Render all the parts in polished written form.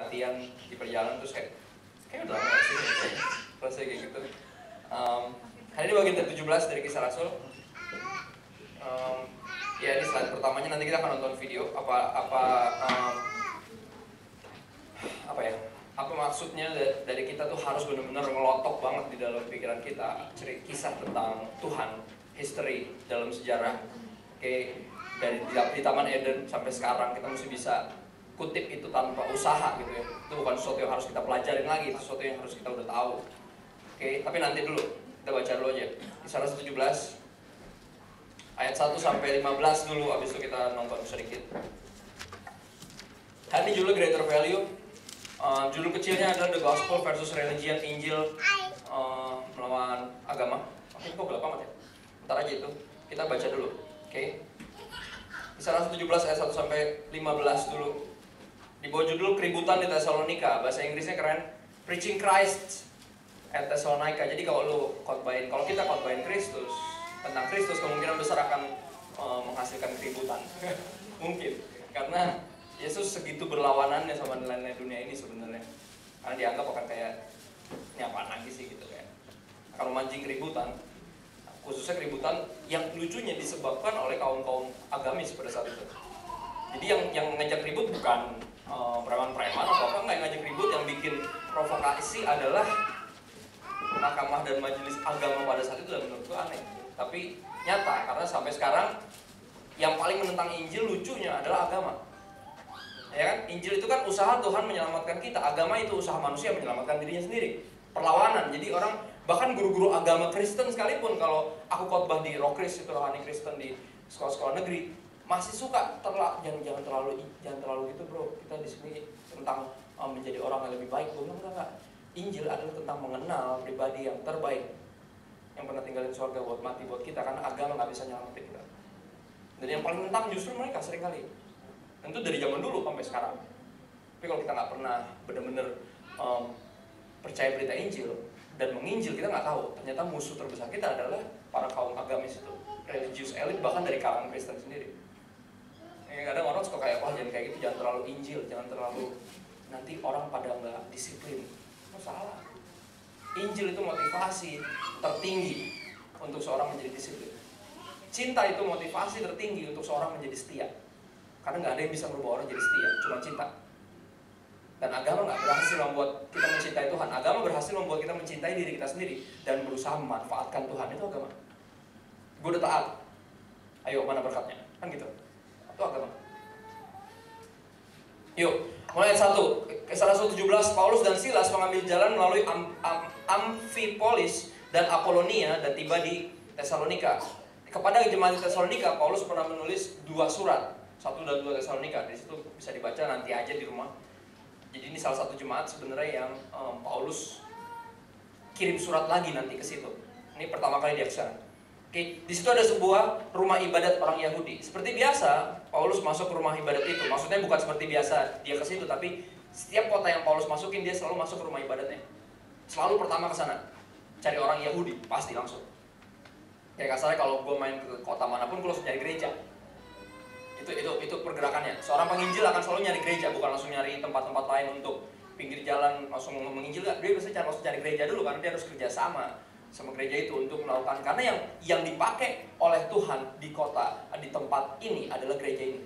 latihan di perjalanan terus kayak udah lama sih rasanya kayak gitu. Hari ini bagian ke-17 dari Kisah Rasul. Ya, ini slide pertamanya, nanti kita akan nonton video apa maksudnya dari kita tuh harus benar-benar ngelotok banget di dalam pikiran kita kisah tentang Tuhan, history dalam sejarah. Oke, dari di Taman Eden sampai sekarang kita mesti bisa kutip itu tanpa usaha gitu ya. Itu bukan sesuatu yang harus kita pelajarin lagi, itu sesuatu yang harus kita udah tahu. Oke, tapi nanti dulu kita baca dulu aja Kisah Rasul 17 ayat 1 sampai 15 dulu, habis itu kita nonton sedikit. Hari ini judulnya Greater Value. Judul kecilnya adalah The Gospel versus Religion, Injil melawan agama. Oke, kok gelap amat ya? Bentar aja itu. Kita baca dulu. Oke. Kisah Rasul 17 ayat 1 sampai 15 dulu. Di bawah judul Keributan di Tesalonika. Bahasa Inggrisnya keren. Preaching Christ at Thessalonica. Jadi kalau kita khotbahin Kristus, tentang Kristus, kemungkinan besar akan menghasilkan keributan. Mungkin karena Yesus segitu berlawanannya sama nilai-nilai dunia ini sebenarnya, karena dianggap akan kayak ini apaan lagi sih gitu, kayak akan memancing keributan, khususnya keributan yang lucunya disebabkan oleh kaum-kaum agamis pada saat itu. Jadi yang ngajak ribut bukan preman-preman atau apa, nggak ngajak ribut, yang bikin provokasi adalah mahkamah dan majelis agama pada saat itu, dan menurutku aneh. Tapi nyata, karena sampai sekarang yang paling menentang Injil lucunya adalah agama. Ya kan? Injil itu kan usaha Tuhan menyelamatkan kita, agama itu usaha manusia menyelamatkan dirinya sendiri. Perlawanan. Jadi orang, bahkan guru-guru agama Kristen sekalipun, kalau aku khotbah di Rokris, itu rohani Kristen di sekolah-sekolah negeri, masih suka jangan terlalu gitu bro. Kita di sini tentang menjadi orang yang lebih baik. Enggak. Injil adalah tentang mengenal pribadi yang terbaik, yang pernah tinggalin surga buat mati buat kita, karena agama nggak bisa nyelamatin kita. Dan yang paling menentang justru mereka seringkali. Tentu dari zaman dulu sampai sekarang. Tapi kalau kita nggak pernah benar-benar percaya berita Injil dan menginjil, kita nggak tahu ternyata musuh terbesar kita adalah para kaum agamis itu, religious elite, bahkan dari kalangan Kristen sendiri. Kadang orang suka kayak, wah jangan kayak gitu, jangan terlalu Injil, jangan terlalu, nanti orang pada nggak disiplin. Salah. Injil itu motivasi tertinggi untuk seorang menjadi disiplin. Cinta itu motivasi tertinggi untuk seorang menjadi setia. Karena nggak ada yang bisa merubah orang jadi setia, cuma cinta. Dan agama nggak berhasil membuat kita mencintai Tuhan. Agama berhasil membuat kita mencintai diri kita sendiri dan berusaha memanfaatkan Tuhan. Itu agama. Gue udah taat, ayo mana berkatnya? Kan gitu. Itu agama. Yuk, mulai ayat 1. Kisah Rasul 17, Paulus dan Silas mengambil jalan melalui Amfipolis dan Apolonia dan tiba di Tesalonika. Kepada jemaat di Tesalonika, Paulus pernah menulis 2 surat, 1 dan 2 Tesalonika. Di situ bisa dibaca nanti aja di rumah. Jadi ini salah satu jemaat sebenarnya yang Paulus kirim surat lagi nanti ke situ. Ini pertama kali dia ke sana. Oke, di situ ada sebuah rumah ibadat orang Yahudi. Seperti biasa, Paulus masuk ke rumah ibadat itu. Maksudnya bukan seperti biasa dia ke situ, tapi setiap kota yang Paulus masukin, dia selalu masuk ke rumah ibadatnya. Selalu pertama ke sana, cari orang Yahudi, pasti langsung. Kayak kasarnya kalau gue main ke kota manapun, gue langsung cari gereja. Itu pergerakannya. Seorang penginjil akan selalu nyari gereja, bukan langsung nyari tempat-tempat lain untuk pinggir jalan langsung menginjil. Dia biasanya langsung cari gereja dulu, karena dia harus kerja sama gereja itu untuk melakukan, karena yang dipakai oleh Tuhan di kota, di tempat ini adalah gereja ini.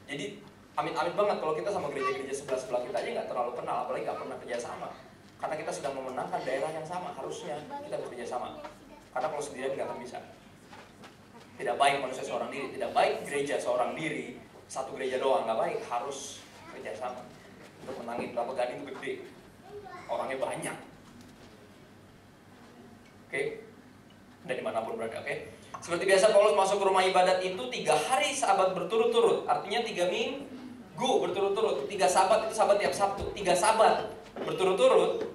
Jadi amit-amit banget kalau kita sama gereja-gereja sebelah-sebelah kita aja nggak terlalu kenal, apalagi nggak pernah kerja sama. Karena kita sedang memenangkan daerah yang sama, harusnya kita bekerja sama. Karena kalau sendirian nggak akan bisa. Tidak baik manusia seorang diri, tidak baik gereja seorang diri, satu gereja doang, nggak baik, harus kerja sama. Untuk menangin berapa gading itu gede, orangnya banyak. Oke, dari manapun berada. Oke. Seperti biasa, Paulus masuk ke rumah ibadat itu 3 hari sabat berturut-turut. Artinya 3 minggu berturut-turut. 3 sabat itu sabat tiap Sabtu. 3 sabat berturut-turut.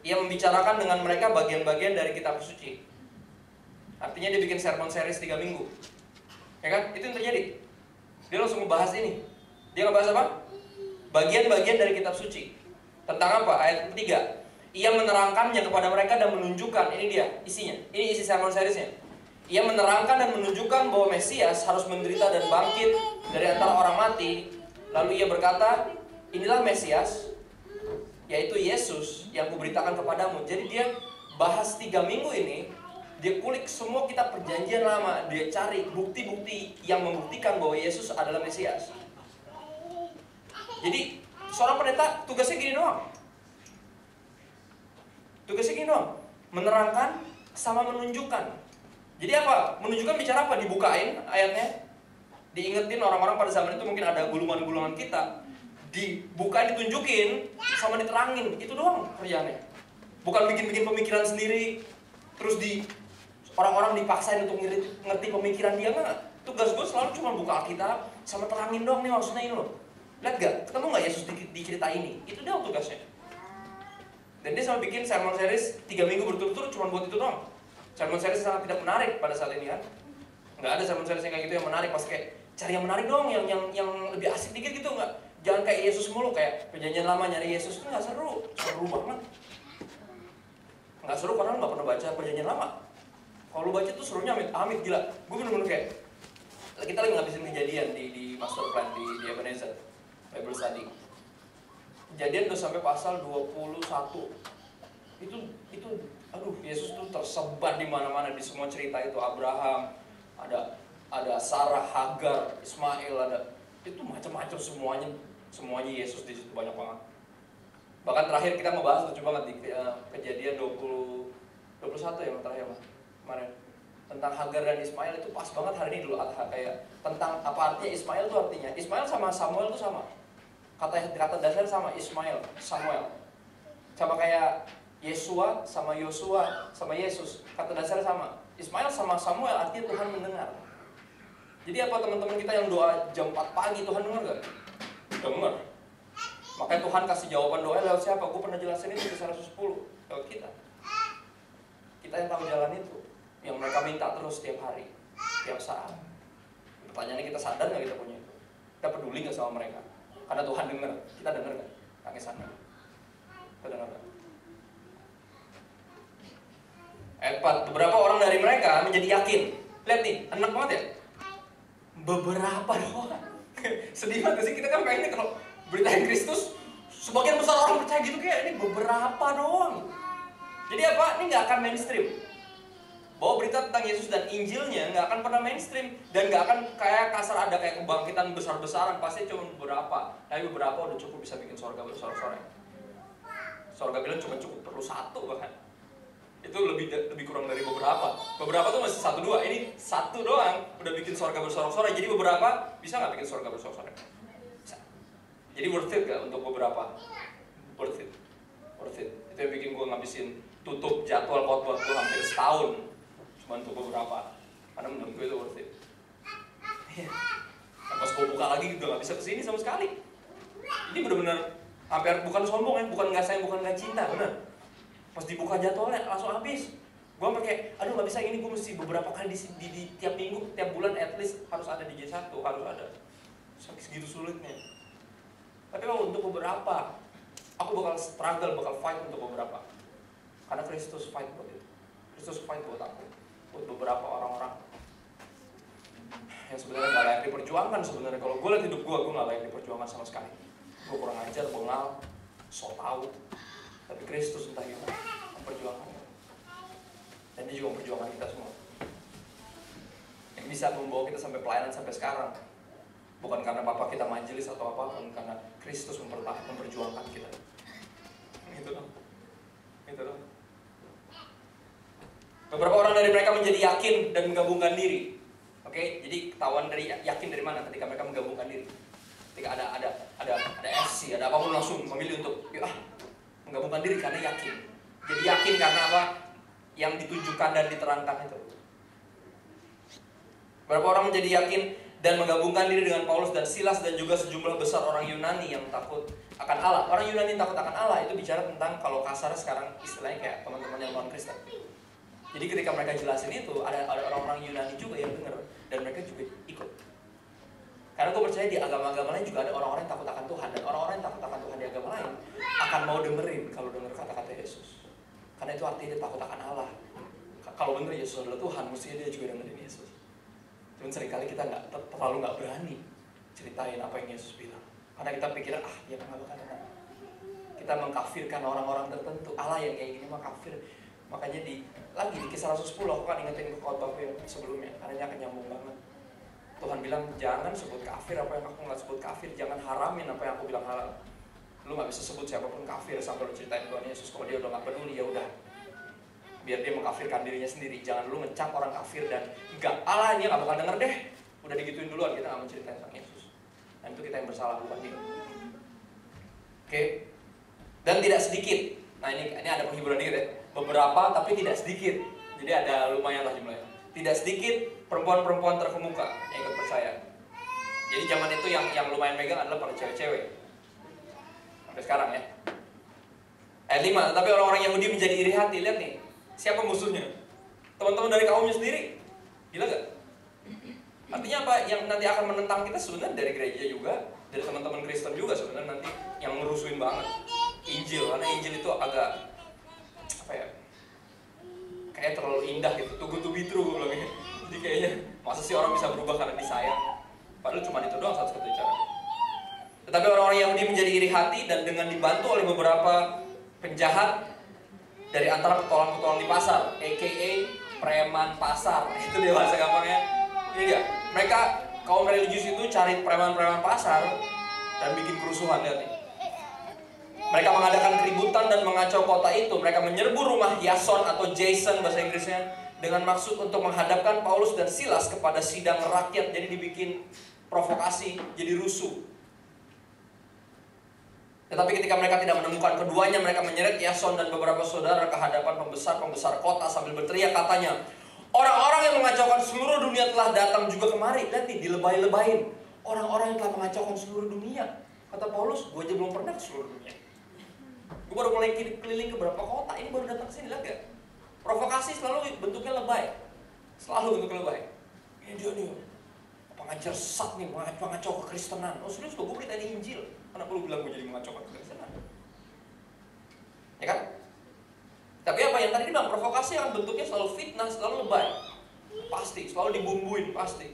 Ia membicarakan dengan mereka bagian-bagian dari kitab suci. Artinya dia bikin sermon series 3 minggu. Ya kan? Itu yang terjadi. Dia langsung membahas ini. Dia ngebahas apa? Bagian-bagian dari kitab suci. Tentang apa? Ayat ketiga. Ia menerangkannya kepada mereka dan menunjukkan, ini dia isinya, ini isi sermon seriesnya. Ia menerangkan dan menunjukkan bahwa Mesias harus menderita dan bangkit dari antara orang mati. Lalu ia berkata, inilah Mesias, yaitu Yesus yang kuberitakan kepadamu. Jadi dia bahas 3 minggu ini, dia kulik semua kitab perjanjian lama, dia cari bukti-bukti yang membuktikan bahwa Yesus adalah Mesias. Jadi seorang pendeta tugasnya gini doang. Menerangkan sama menunjukkan. Jadi apa? Menunjukkan bicara apa? Dibukain ayatnya, diingetin orang-orang pada zaman itu mungkin ada gulungan-gulungan kita, dibukain, ditunjukin, sama diterangin. Itu doang kerjaannya. Bukan bikin-bikin pemikiran sendiri, terus orang-orang dipaksain untuk ngerti pemikiran dia. Enggak. Tugas gue selalu cuma buka Alkitab sama terangin doang nih maksudnya ini loh. Lihat gak? Ketemu gak Yesus di cerita ini? Itu doang tugasnya. Dan dia sampai bikin sermon series 3 minggu berturut-turut cuma buat itu doang. Sermon series sangat tidak menarik pada saat ini kan. Nggak ada sermon series yang kayak gitu yang menarik. Pas kayak cari yang menarik dong, yang lebih asik dikit gitu. Jangan kayak Yesus mulu, kayak perjanjian lama nyari Yesus itu nggak seru. Seru banget. Nggak seru karena nggak pernah baca perjanjian lama. Kalau lu baca tuh serunya amit gila. Gue bener-bener kayak kita lagi ngabisin kejadian di master plan di Ebenezer Bible Study. Kejadian udah sampai pasal 21. Itu aduh, Yesus tuh tersebar di mana-mana di semua cerita itu. Abraham, ada Sarah, Hagar, Ismail, ada itu macam-macam semuanya Yesus di situ banyak banget. Bahkan terakhir kita ngebahas lucu banget di kejadian 21 yang terakhir kemarin tentang Hagar dan Ismail. Itu pas banget hari ini dulu kayak tentang apa artinya Ismail tuh artinya. Ismail sama Samuel tuh sama. Kata dasar sama, Ismail, Samuel. Sama kayak Yesua sama Yosua sama Yesus. Kata dasar sama. Ismail sama Samuel artinya Tuhan mendengar. Jadi apa teman-teman kita yang doa jam 4 pagi, Tuhan dengar gak? Dengar. Makanya Tuhan kasih jawaban doa lewat siapa? Gue pernah jelasin itu di 110. Lewat kita. Kita yang tahu jalan itu. Yang mereka minta terus setiap hari, setiap saat. Pertanyaannya, kita sadar gak kita punya itu? Kita peduli gak sama mereka? Karena Tuhan dengar, kita dengar gak? Tangisannya. Kita dengar gak? Ayat 4, beberapa orang dari mereka menjadi yakin. Lihat nih, enak banget ya. Beberapa doang. Sedih banget sih, kita kan pengennya kalau beritain Kristus, sebagian besar orang percaya gitu, kayak ini beberapa doang. Jadi apa? Ini gak akan mainstream. Bahwa berita tentang Yesus dan Injilnya nggak akan pernah mainstream. Dan nggak akan kayak kasar ada kayak kebangkitan besar-besaran. Pasti cuma beberapa. Tapi beberapa udah cukup bisa bikin surga bersorak-sorai. Surga bilang cuma cukup perlu 1 bahkan. Itu lebih kurang dari beberapa. Beberapa tuh masih 1, 2. Ini 1 doang udah bikin surga bersorak-sorai. Jadi beberapa bisa nggak bikin surga bersorak-sorai? Bisa. Jadi worth it gak untuk beberapa? Worth it. Worth it. Itu yang bikin gue ngabisin tutup jadwal khotbah gue hampir setahun. Cuma untuk beberapa, karena menurut gue itu worth it. Nah, pas gue buka lagi juga gak bisa kesini sama sekali. Ini bener-bener hampir bukan sombong ya, bukan gak sayang, bukan gak cinta, bener. Pas dibuka jadwalnya langsung habis. Gue sampai kayak, aduh gak bisa ini, gue mesti beberapa kali di tiap minggu, tiap bulan at least harus ada di J1, harus ada. Segitu sulitnya. Tapi kalau untuk beberapa, aku bakal struggle, bakal fight untuk beberapa. Karena Kristus fight buat itu. Kristus fight buat aku. Buat beberapa orang-orang yang sebenarnya gak layak diperjuangkan sebenarnya. Kalau gue lihat hidup gue gak layak diperjuangkan sama sekali. Gue kurang ajar, bengal, sok tahu. Tapi Kristus entah gimana memperjuangkan. Dan dia juga memperjuangkan kita semua. Yang bisa membawa kita sampai pelayanan sampai sekarang. Bukan karena bapak kita majelis atau apapun, karena Kristus memperjuangkan kita. Gitu dong. Gitu dong. Beberapa orang dari mereka menjadi yakin dan menggabungkan diri. Oke, jadi ketahuan dari yakin dari mana ketika mereka menggabungkan diri. Ketika ada FC, ada apapun langsung memilih untuk menggabungkan diri karena yakin. Jadi yakin karena apa? Yang ditunjukkan dan diterangkan itu. Beberapa orang menjadi yakin dan menggabungkan diri dengan Paulus dan Silas dan juga sejumlah besar orang Yunani yang takut akan Allah. Orang Yunani takut akan Allah itu bicara tentang, kalau kasar sekarang istilahnya kayak teman-teman yang non-Kristen. Jadi ketika mereka jelasin itu, ada orang-orang Yunani juga yang dengar dan mereka juga ikut. Karena gue percaya di agama-agama lain juga ada orang-orang yang takut akan Tuhan, dan orang-orang yang takut akan Tuhan di agama lain akan mau dengerin kalau denger kata-kata Yesus. Karena itu artinya dia takut akan Allah. Kalau bener Yesus adalah Tuhan, mestinya dia juga dengerin Yesus. Cuman seringkali kita terlalu nggak berani ceritain apa yang Yesus bilang. Karena kita pikir, dia nggak bakal kena. Kita mengkafirkan orang-orang tertentu. Allah yang kayak gini mah kafir. Makanya di Kisah Rasul 10, aku kan ingetin ke khotbahku yang sebelumnya, karena ini akan nyambung banget. Tuhan bilang, jangan sebut kafir apa yang aku nggak sebut kafir. Jangan haramin apa yang aku bilang halal. Lu nggak bisa sebut siapapun kafir sampai lu ceritain Tuhan Yesus. Kalau dia udah nggak peduli, ya udah, biar dia mengkafirkan dirinya sendiri. Jangan lu ngecap orang kafir dan enggak, Allah dia nggak bakal denger deh. Udah digituin duluan, kita nggak menceritain tentang Yesus. Dan itu kita yang bersalah, bukan dia. Oke. Dan tidak sedikit. Nah ini ada penghiburan dikit ya. Beberapa tapi tidak sedikit. Jadi ada lumayan lah jumlahnya. Tidak sedikit perempuan-perempuan terkemuka yang ikut percaya. Jadi zaman itu yang lumayan megang adalah para cewek-cewek. Sampai sekarang ya. Ayat 5, tetapi orang-orang Yahudi menjadi iri hati. Lihat nih, siapa musuhnya? Teman-teman dari kaumnya sendiri. Gila gak? Artinya apa? Yang nanti akan menentang kita sebenarnya dari gereja juga, dari teman-teman Kristen juga sebenarnya nanti yang ngerusuin banget Injil. Karena Injil itu agak apa ya? Kayak terlalu indah gitu, too good to be true gue bilangnya. Jadi kayaknya masa sih orang bisa berubah karena disayang? Padahal cuma itu doang satu-satunya cara. Tetapi orang-orang Yahudi menjadi iri hati dan dengan dibantu oleh beberapa penjahat dari antara petualang-petualang di pasar, aka preman pasar. Itu dia bahasa gampangnya. Ini dia. Mereka kaum religius itu cari preman-preman pasar dan bikin kerusuhan, lihat nih. Mereka mengadakan keributan dan mengacau kota itu. Mereka menyerbu rumah Yason atau Jason bahasa Inggrisnya dengan maksud untuk menghadapkan Paulus dan Silas kepada sidang rakyat. Jadi dibikin provokasi, jadi rusuh. Tetapi ketika mereka tidak menemukan keduanya, mereka menyeret Yason dan beberapa saudara ke hadapan pembesar-pembesar kota sambil berteriak, katanya, orang-orang yang mengacaukan seluruh dunia telah datang juga kemari. Lihat nih, dilebay-lebayin. Orang-orang yang telah mengacaukan seluruh dunia. Kata Paulus, gue aja belum pernah ke seluruh dunia. Gue baru mulai keliling ke beberapa kota, ini baru datang ke sini, lihat gak? Provokasi selalu bentuknya lebay. Selalu bentuknya lebay. Ini dia nih, pengajar sesat nih, mengacau kekristenan. Oh serius, gue beritain Injil. Kenapa lu bilang gue jadi mengacau kekristenan? Ya kan? Tapi apa yang tadi bilang, provokasi yang bentuknya selalu fitnah, selalu lebay. Pasti, selalu dibumbuin, pasti.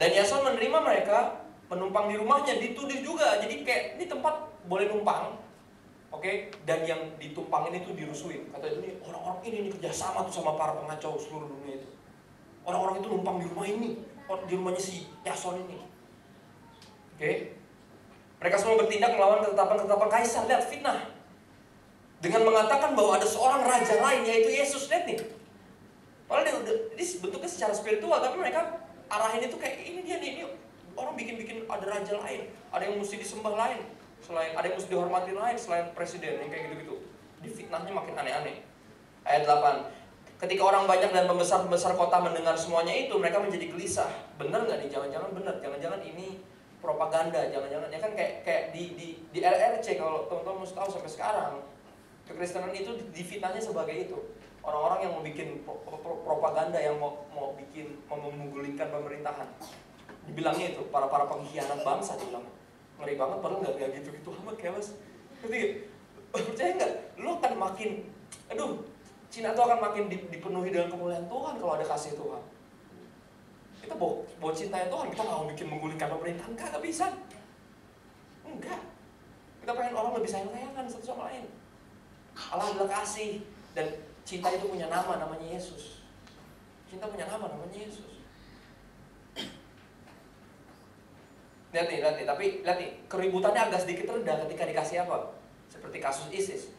Dan Yason menerima mereka, menumpang di rumahnya, dituduh juga. Jadi kayak, ini tempat boleh numpang, oke? Dan yang ditumpang ini tuh dirusuin. Kata ini, orang-orang ini kerjasama tuh sama para pengacau seluruh dunia itu. Orang-orang itu numpang di rumah ini, di rumahnya si Yason ini. Oke? Mereka semua bertindak melawan ketetapan-ketetapan kaisar. Lihat, fitnah. Dengan mengatakan bahwa ada seorang raja lain, yaitu Yesus. Lihat nih. Padahal ini bentuknya secara spiritual, tapi mereka arahin itu kayak ini dia nih. Ini orang bikin-bikin ada raja lain. Ada yang mesti disembah lain. Selain, ada yang mesti dihormati lain selain presiden, yang kayak gitu-gitu. Di fitnahnya makin aneh-aneh. Ayat 8. Ketika orang banyak dan pembesar-pembesar kota mendengar semuanya itu, mereka menjadi gelisah. Bener nggak nih? Jangan-jangan bener. Jangan-jangan ini propaganda. Jangan-jangan ya kan kayak di RRC, kalau teman-teman mesti tahu sampai sekarang, kekristenan itu difitnahnya sebagai itu. Orang-orang yang mau bikin propaganda, yang mau menggulingkan pemerintahan. Dibilangnya itu para pengkhianat bangsa, dibilang. Ngeri banget, padahal nggak gitu-gitu amat, keles. Ngerti? Percaya nggak? Lu akan makin, Cina tuh akan makin dipenuhi dengan kemuliaan Tuhan kalau ada kasih Tuhan. Kita bawa cintanya Tuhan, kita nggak mau bikin menggulingkan pemerintahan, nggak bisa. Enggak. Kita pengen orang lebih sayang-sayangan satu sama lain. Allah adalah kasih, dan cinta itu punya nama, namanya Yesus. Cinta punya nama, namanya Yesus. Lihat nih, tapi lihat nih, keributannya agak sedikit rendah ketika dikasih apa? Seperti kasus ISIS.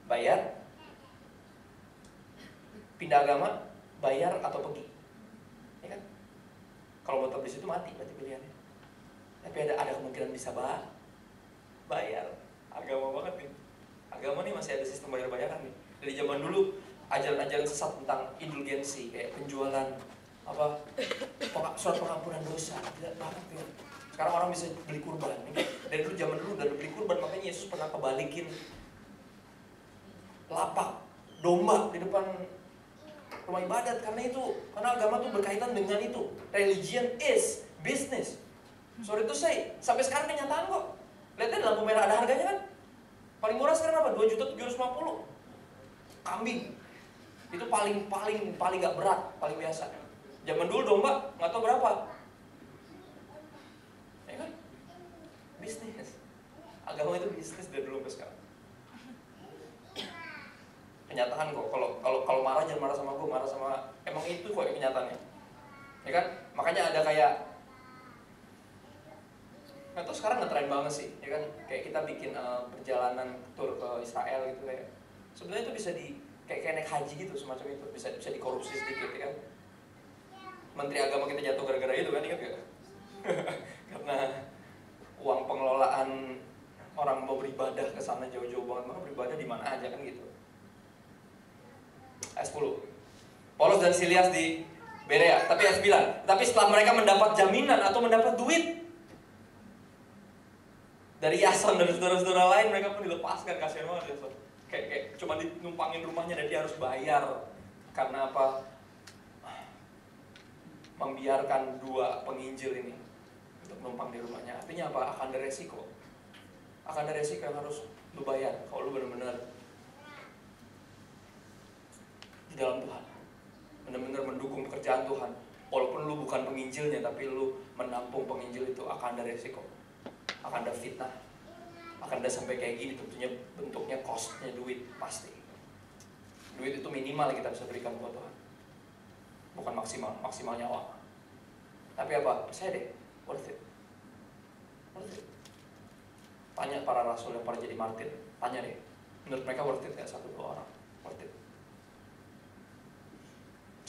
Bayar, pindah agama, bayar atau pergi. Ya kan? Kalau mau tetap di situ mati berarti pilihannya. Tapi ada kemungkinan bisa bayar. Agama banget nih. Agama nih masih ada sistem bayar-bayaran nih. Dari zaman dulu ajaran-ajaran sesat tentang indulgensi, kayak penjualan surat pengampunan dosa, tidak banget ya. Sekarang orang bisa beli kurban. Dan dulu zaman dulu udah beli kurban, makanya Yesus pernah kebalikin lapak domba di depan rumah ibadat, karena agama tuh berkaitan dengan itu. Religion is business. Sorry to say, sampai sekarang kenyataan kok. Lihat di lampu merah ada harganya kan? Paling murah sekarang apa? 2.750.000. Kambing. Itu paling gak berat, paling biasa. Zaman dulu domba nggak tahu berapa. Bisnis. Agama itu bisnis dari dulu sampai sekarang. Kenyataan kok, kalau marah jangan marah sama gue, marah sama, emang itu kok kenyataannya. Ya kan? Makanya ada kayak, nggak tahu sekarang ngetren banget sih, ya kan? Kayak kita bikin perjalanan tur ke Israel gitu kayak. Sebenarnya itu bisa kayak naik haji gitu, semacam itu, bisa dikorupsi sedikit, ya kan? Menteri Agama kita jatuh gara-gara itu kan, ingat gak? Karena uang pengelolaan orang mau beribadah ke sana jauh-jauh banget, mau beribadah di mana aja kan gitu. Ayat 10. Paulus dan Silas di Berea, tapi ayat 9. Tapi setelah mereka mendapat jaminan atau mendapat duit dari Yason dan saudara-saudara lain, mereka pun dilepaskan. Kasihan banget Yason. Kayak cuma dinumpangin rumahnya dan dia harus bayar. Karena apa? Membiarkan dua penginjil ini untuk menumpang di rumahnya. Artinya apa? Akan ada resiko. Akan ada resiko yang harus lu bayar kalau lu benar-benar di dalam Tuhan, benar-benar mendukung pekerjaan Tuhan. Walaupun lu bukan penginjilnya, tapi lu menampung penginjil itu, akan ada resiko, akan ada fitnah, akan ada sampai kayak gini. Tentunya bentuknya costnya duit, pasti. Duit itu minimal yang kita bisa berikan buat Tuhan, bukan maksimal nyawa. Tapi apa? Percaya deh, worth it. Tanya para rasul yang pada jadi martir, tanya deh, menurut mereka worth it gak 1-2 orang? Worth it.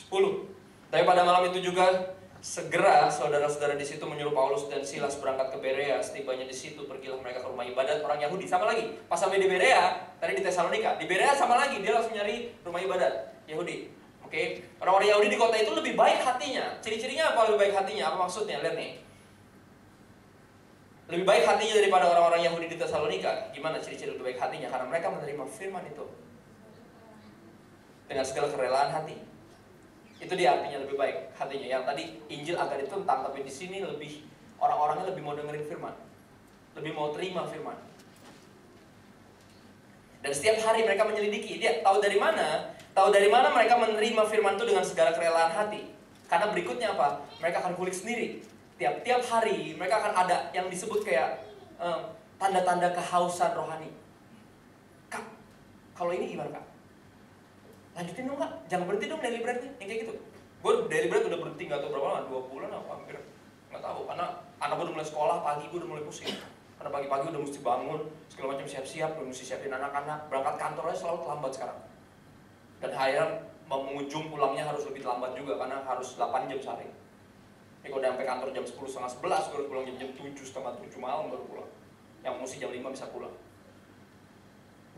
10. Tapi pada malam itu juga segera saudara-saudara di situ menyuruh Paulus dan Silas berangkat ke Berea. Setibanya di situ pergilah mereka ke rumah ibadat orang Yahudi. Sama lagi, pas sampai di Berea, tadi di Tesalonika, di Berea sama lagi, dia langsung nyari rumah ibadat Yahudi. Oke, orang-orang Yahudi di kota itu lebih baik hatinya. Ciri-cirinya apa lebih baik hatinya? Apa maksudnya? Lihat nih. Lebih baik hatinya daripada orang-orang Yahudi di Tesalonika. Gimana ciri-ciri lebih baik hatinya? Karena mereka menerima firman itu dengan segala kerelaan hati. Itu dia artinya lebih baik hatinya. Yang tadi Injil agak ditentang, tapi di sini lebih orang-orangnya lebih mau dengerin firman, lebih mau terima firman. Dan setiap hari mereka menyelidiki. Dia tahu dari mana? Tahu dari mana mereka menerima firman itu dengan segala kerelaan hati. Karena berikutnya apa? Mereka akan kulik sendiri. Tiap hari mereka akan ada yang disebut kayak tanda-tanda kehausan rohani. Kak, kalau ini gimana Kak? Lanjutin dong Kak, jangan berhenti dong daily bread-nya, yang kayak gitu. Gue daily bread udah berhenti gak tau berapa lama, 2 bulan apa hampir. Gak tahu, karena anak gue udah mulai sekolah, pagi gue udah mulai pusing. Karena pagi-pagi udah mesti bangun, segala macam siap-siap, udah mesti siapin anak-anak. Berangkat kantor aja selalu terlambat sekarang. Dan akhirnya mengujung pulangnya harus lebih terlambat juga, karena harus 8 jam sehari. Ini kalau udah sampai kantor jam 10, setengah 11, gue harus pulang jam 7, setengah 7 malam baru pulang. Yang mesti jam 5 bisa pulang.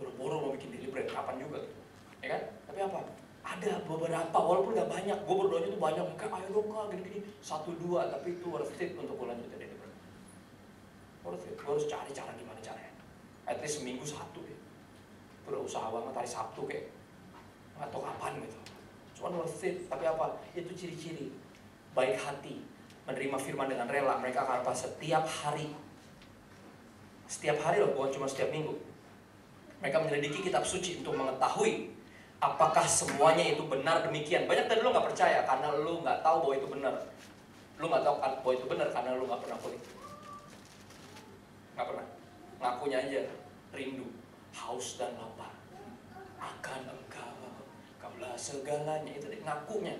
Buru-buru mau bikin daily bread, kapan juga gitu. Ya kan? Tapi apa? Ada beberapa, walaupun gak banyak. Gue berdoanya tuh banyak, kayak ayo dong Kak, gini-gini 1-2, tapi itu worth it untuk gue lanjutin daily bread. Worth it, gue harus cari cara gimana caranya. At least seminggu 1 ya. Itu udah usaha banget hari Sabtu kayak gak tau kapan gitu. Cuman worth it, tapi apa? Itu ciri-ciri baik hati, menerima firman dengan rela. Mereka akan apa? Setiap hari. Setiap hari loh, bukan cuma setiap minggu. Mereka menyelidiki kitab suci untuk mengetahui apakah semuanya itu benar demikian. Banyak dari lu gak percaya karena lu gak tahu bahwa itu benar. Lu gak tahu bahwa itu benar karena lu gak pernah kulik. Gak pernah. Ngakunya aja rindu, haus dan lapar akan engkau, kaulah segalanya. Itu deh, ngakunya.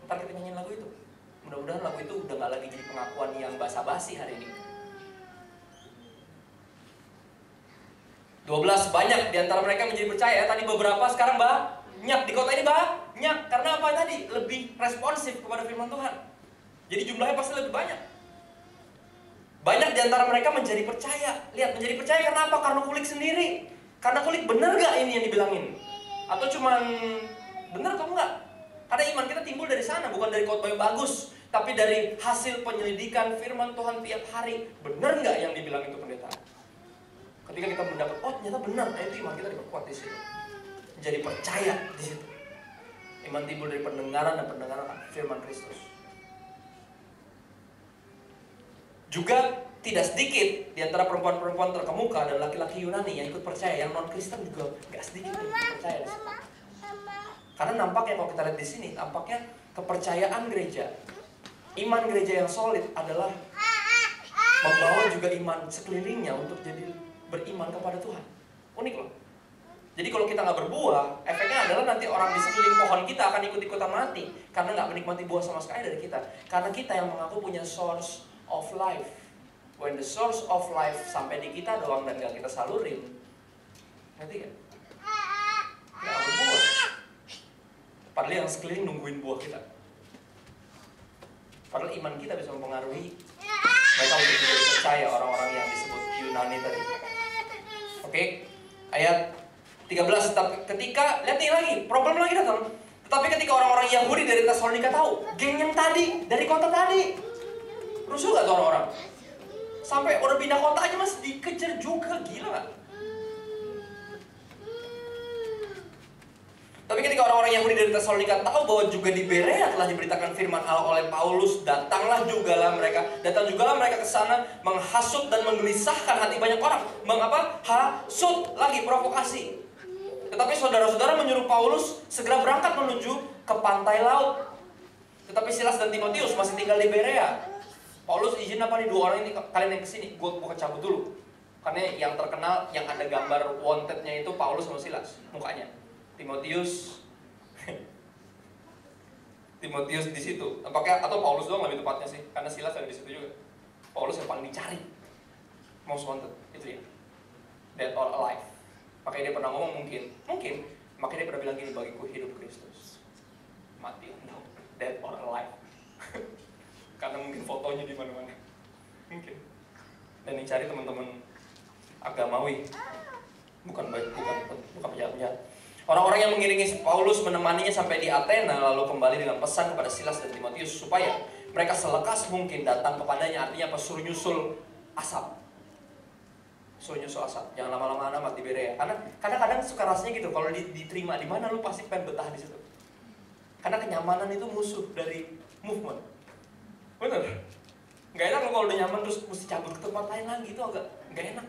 Ntar kita nyanyiin lagu itu. Mudah-mudahan lagu itu udah gak lagi jadi pengakuan yang basa-basi hari ini. 12 banyak diantara mereka menjadi percaya. Tadi beberapa, sekarang banyak. Di kota ini banyak. Karena apa tadi? Lebih responsif kepada firman Tuhan. Jadi jumlahnya pasti lebih banyak. Banyak diantara mereka menjadi percaya. Lihat, menjadi percaya karena apa? Karena kulik sendiri. Karena kulik, bener gak ini yang dibilangin? Atau cuman bener atau enggak? Karena iman kita timbul dari sana, bukan dari khotbah yang bagus, tapi dari hasil penyelidikan firman Tuhan tiap hari. Bener gak yang dibilang itu pendeta? Ketika kita mendapat, oh ternyata benar, nah itu iman kita diperkuat di situ. Menjadi percaya di situ. Iman timbul dari pendengaran dan pendengaran firman Kristus. Juga tidak sedikit di antara perempuan-perempuan terkemuka dan laki-laki Yunani yang ikut percaya, yang non-Kristen juga gak sedikit yang ikut percaya di situ. Karena nampaknya kalau kita lihat di sini, nampaknya kepercayaan gereja, iman gereja yang solid adalah membawa juga iman sekelilingnya untuk jadi beriman kepada Tuhan. Unik loh. Jadi kalau kita nggak berbuah, efeknya adalah nanti orang di sekeliling pohon kita akan ikut-ikutan mati karena nggak menikmati buah sama sekali dari kita. Karena kita yang mengaku punya source of life. When the source of life sampai di kita doang dan nggak kita salurin, ngerti gak? Nggak berbuah. Padahal yang sekeliling nungguin buah kita. Padahal iman kita bisa mempengaruhi mereka untuk menjadi percaya, orang-orang yang disebut Yunani tadi. Oke, ayat 13. Ketika, lihat nih lagi, problem lagi datang. Tetapi ketika orang-orang Yahudi dari Tesalonika tahu, geng yang tadi, dari kota tadi, rusuh gak tuh orang-orang? Sampai udah pindah kota aja masih dikejar juga, gila gak? Tapi ketika orang-orang Yahudi dari Tesalonika tahu bahwa juga di Berea telah diberitakan firman Allah oleh Paulus, datang jugalah mereka ke sana menghasut dan menggelisahkan hati banyak orang. Hasut lagi, provokasi. Tetapi saudara-saudara menyuruh Paulus segera berangkat menuju ke pantai laut. Tetapi Silas dan Timotius masih tinggal di Berea. Paulus izin apa nih, 2 orang ini kalian yang kesini, gue cabut dulu. Karena yang terkenal, yang ada gambar wanted-nya itu Paulus sama Silas, mukanya. Timotius di situ. Atau Paulus doang lebih tepatnya sih, karena Silas ada di situ juga. Paulus yang paling dicari, most wanted, itu ya. Dead or alive. Makanya dia pernah ngomong mungkin. Makanya dia pernah bilang gini, bagiku hidup Kristus, mati no, dead or alive. Karena mungkin fotonya di mana-mana. Mungkin. Dan yang cari teman-teman agamawi, bukan penjahat-penjahat. Orang-orang yang mengiringi Paulus menemaninya sampai di Athena, lalu kembali dengan pesan kepada Silas dan Timotius supaya mereka selekas mungkin datang kepadanya. Artinya apa? Suruh nyusul asap. Jangan lama-lama amat di Berea. Karena kadang-kadang suka rasanya gitu, kalau diterima di mana lu pasti pengen betah di situ. Karena kenyamanan itu musuh dari movement. Bener? Gak enak kalau udah nyaman terus mesti cabut ke tempat lain lagi, itu agak gak enak.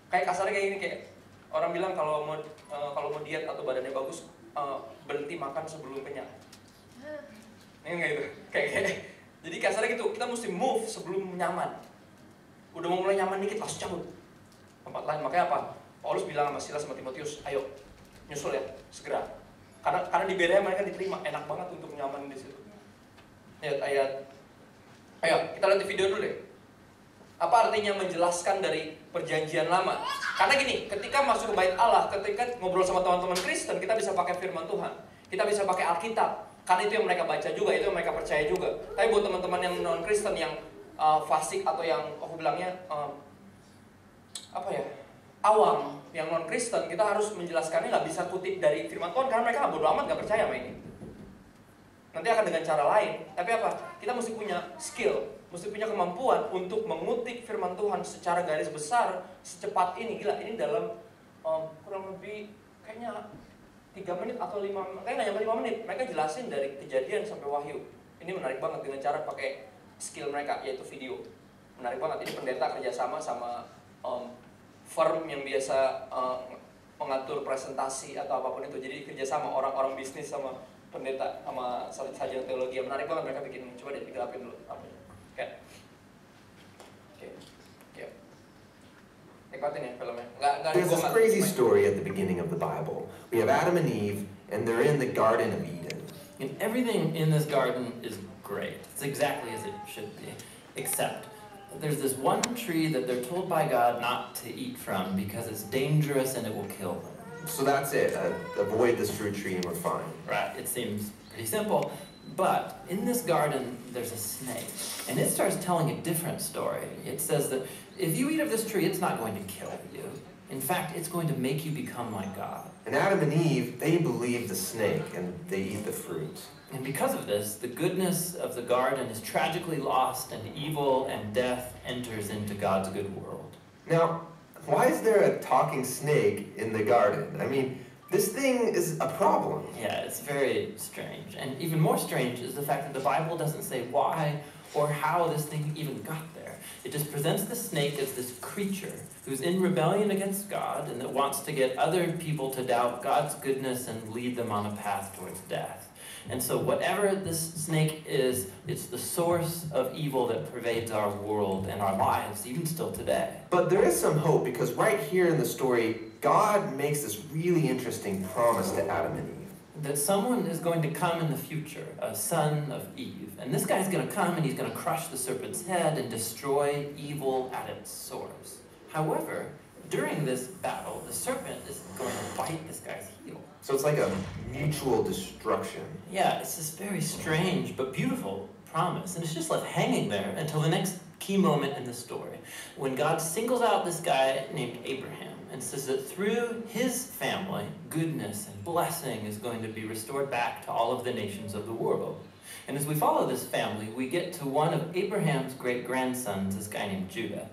Kayak kasarnya kayak gini, kayak orang bilang kalau mau diet atau badannya bagus, berhenti makan sebelum kenyang. Ini enggak itu. Jadi kasarnya gitu, kita mesti move sebelum nyaman. Udah mau mulai nyaman dikit langsung cabut tempat lain. Makanya apa? Paulus bilang sama Silas sama Timotius, ayo nyusul ya, segera. Karena di Berea mereka diterima, enak banget untuk nyaman di situ. Ayo kita lihat di video dulu deh. Apa artinya menjelaskan dari perjanjian lama? Karena gini, ketika masuk ke bait Allah, ketika ngobrol sama teman-teman Kristen, kita bisa pakai firman Tuhan. Kita bisa pakai Alkitab. Karena itu yang mereka baca juga, itu yang mereka percaya juga. Tapi buat teman-teman yang non-Kristen, yang fasik atau yang aku bilangnya awam, yang non-Kristen, kita harus menjelaskannya nggak bisa kutip dari firman Tuhan karena mereka bodo amat nggak percaya sama ini. Nanti akan dengan cara lain. Tapi apa? Kita mesti punya skill, mesti punya kemampuan untuk mengutip firman Tuhan secara garis besar secepat ini. Gila, ini dalam kurang lebih kayaknya 3 menit atau 5 menit, kayaknya nggak nyampe 5 menit. Mereka jelasin dari Kejadian sampai Wahyu. Ini menarik banget dengan cara pakai skill mereka, yaitu video. Menarik banget. Ini pendeta kerjasama sama firm yang biasa mengatur presentasi atau apapun itu. Jadi kerjasama orang-orang bisnis sama pendeta sama sarjana teologi. Menarik banget mereka bikin. Coba deh digelapin dulu apanya. Oke. Nikmatin ya filmnya. There's this crazy story at the beginning of the Bible. We have Adam and Eve, and they're in the Garden of Eden. And everything in this garden is great. It's exactly as it should be. Except there's this one tree that they're told by God not to eat from because it's dangerous and it will kill them. So that's it. Avoid this fruit tree and we're fine. Right. It seems pretty simple. But in this garden, there's a snake. And it starts telling a different story. It says that if you eat of this tree, it's not going to kill you. In fact, it's going to make you become like God. And Adam and Eve, they believe the snake and they eat the fruit. And because of this, the goodness of the garden is tragically lost and evil and death enters into God's good world. Now, why is there a talking snake in the garden? I mean, this thing is a problem. Yeah, it's very strange. And even more strange is the fact that the Bible doesn't say why or how this thing even got there. It just presents the snake as this creature who's in rebellion against God and that wants to get other people to doubt God's goodness and lead them on a path towards death. And so whatever this snake is, it's the source of evil that pervades our world and our lives, even still today. But there is some hope, because right here in the story, God makes this really interesting promise to Adam and Eve. That someone is going to come in the future, a son of Eve. And this guy's going to come and he's going to crush the serpent's head and destroy evil at its source. However, during this battle, the serpent is going to bite this guy's heel. So it's like a mutual destruction. Yeah, it's this very strange but beautiful promise. And it's just left hanging there until the next key moment in the story, when God singles out this guy named Abraham and says that through his family, goodness and blessing is going to be restored back to all of the nations of the world. And as we follow this family, we get to one of Abraham's great-grandsons, this guy named Judah.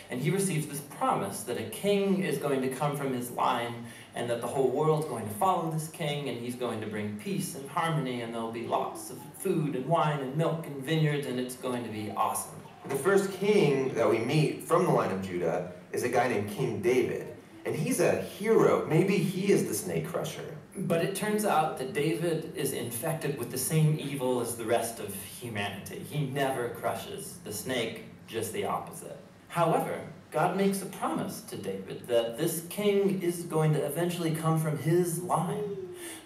And he receives this promise that a king is going to come from his line, and that the whole world's going to follow this king, and he's going to bring peace and harmony, and there'll be lots of food and wine and milk and vineyards, and it's going to be awesome. The first king that we meet from the line of Judah is a guy named King David. And he's a hero. Maybe he is the snake crusher. But it turns out that David is infected with the same evil as the rest of humanity. He never crushes the snake, just the opposite. However, God makes a promise to David that this king is going to eventually come from his line.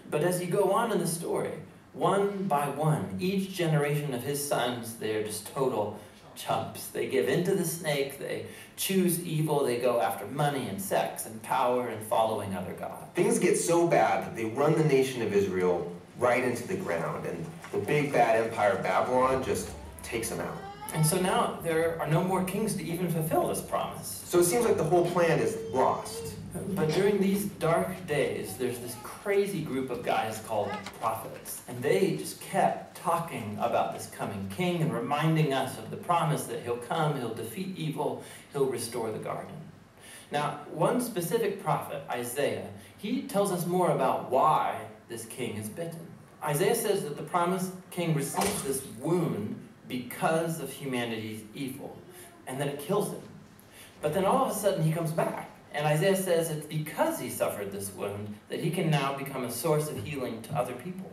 But as you go on in the story, one by one, each generation of his sons, they're just total chumps. They give in to the snake, they choose evil, they go after money and sex and power and following other gods. Things get so bad that they run the nation of Israel right into the ground, and the big bad empire of Babylon just takes them out. And so now there are no more kings to even fulfill this promise. So it seems like the whole plan is lost. But during these dark days, there's this crazy group of guys called prophets. And they just kept talking about this coming king and reminding us of the promise that he'll come, he'll defeat evil, he'll restore the garden. Now, one specific prophet, Isaiah, he tells us more about why this king is bitten. Isaiah says that the promised king receives this wound because of humanity's evil, and that it kills him. But then all of a sudden he comes back. And Isaiah says it's because he suffered this wound that he can now become a source of healing to other people.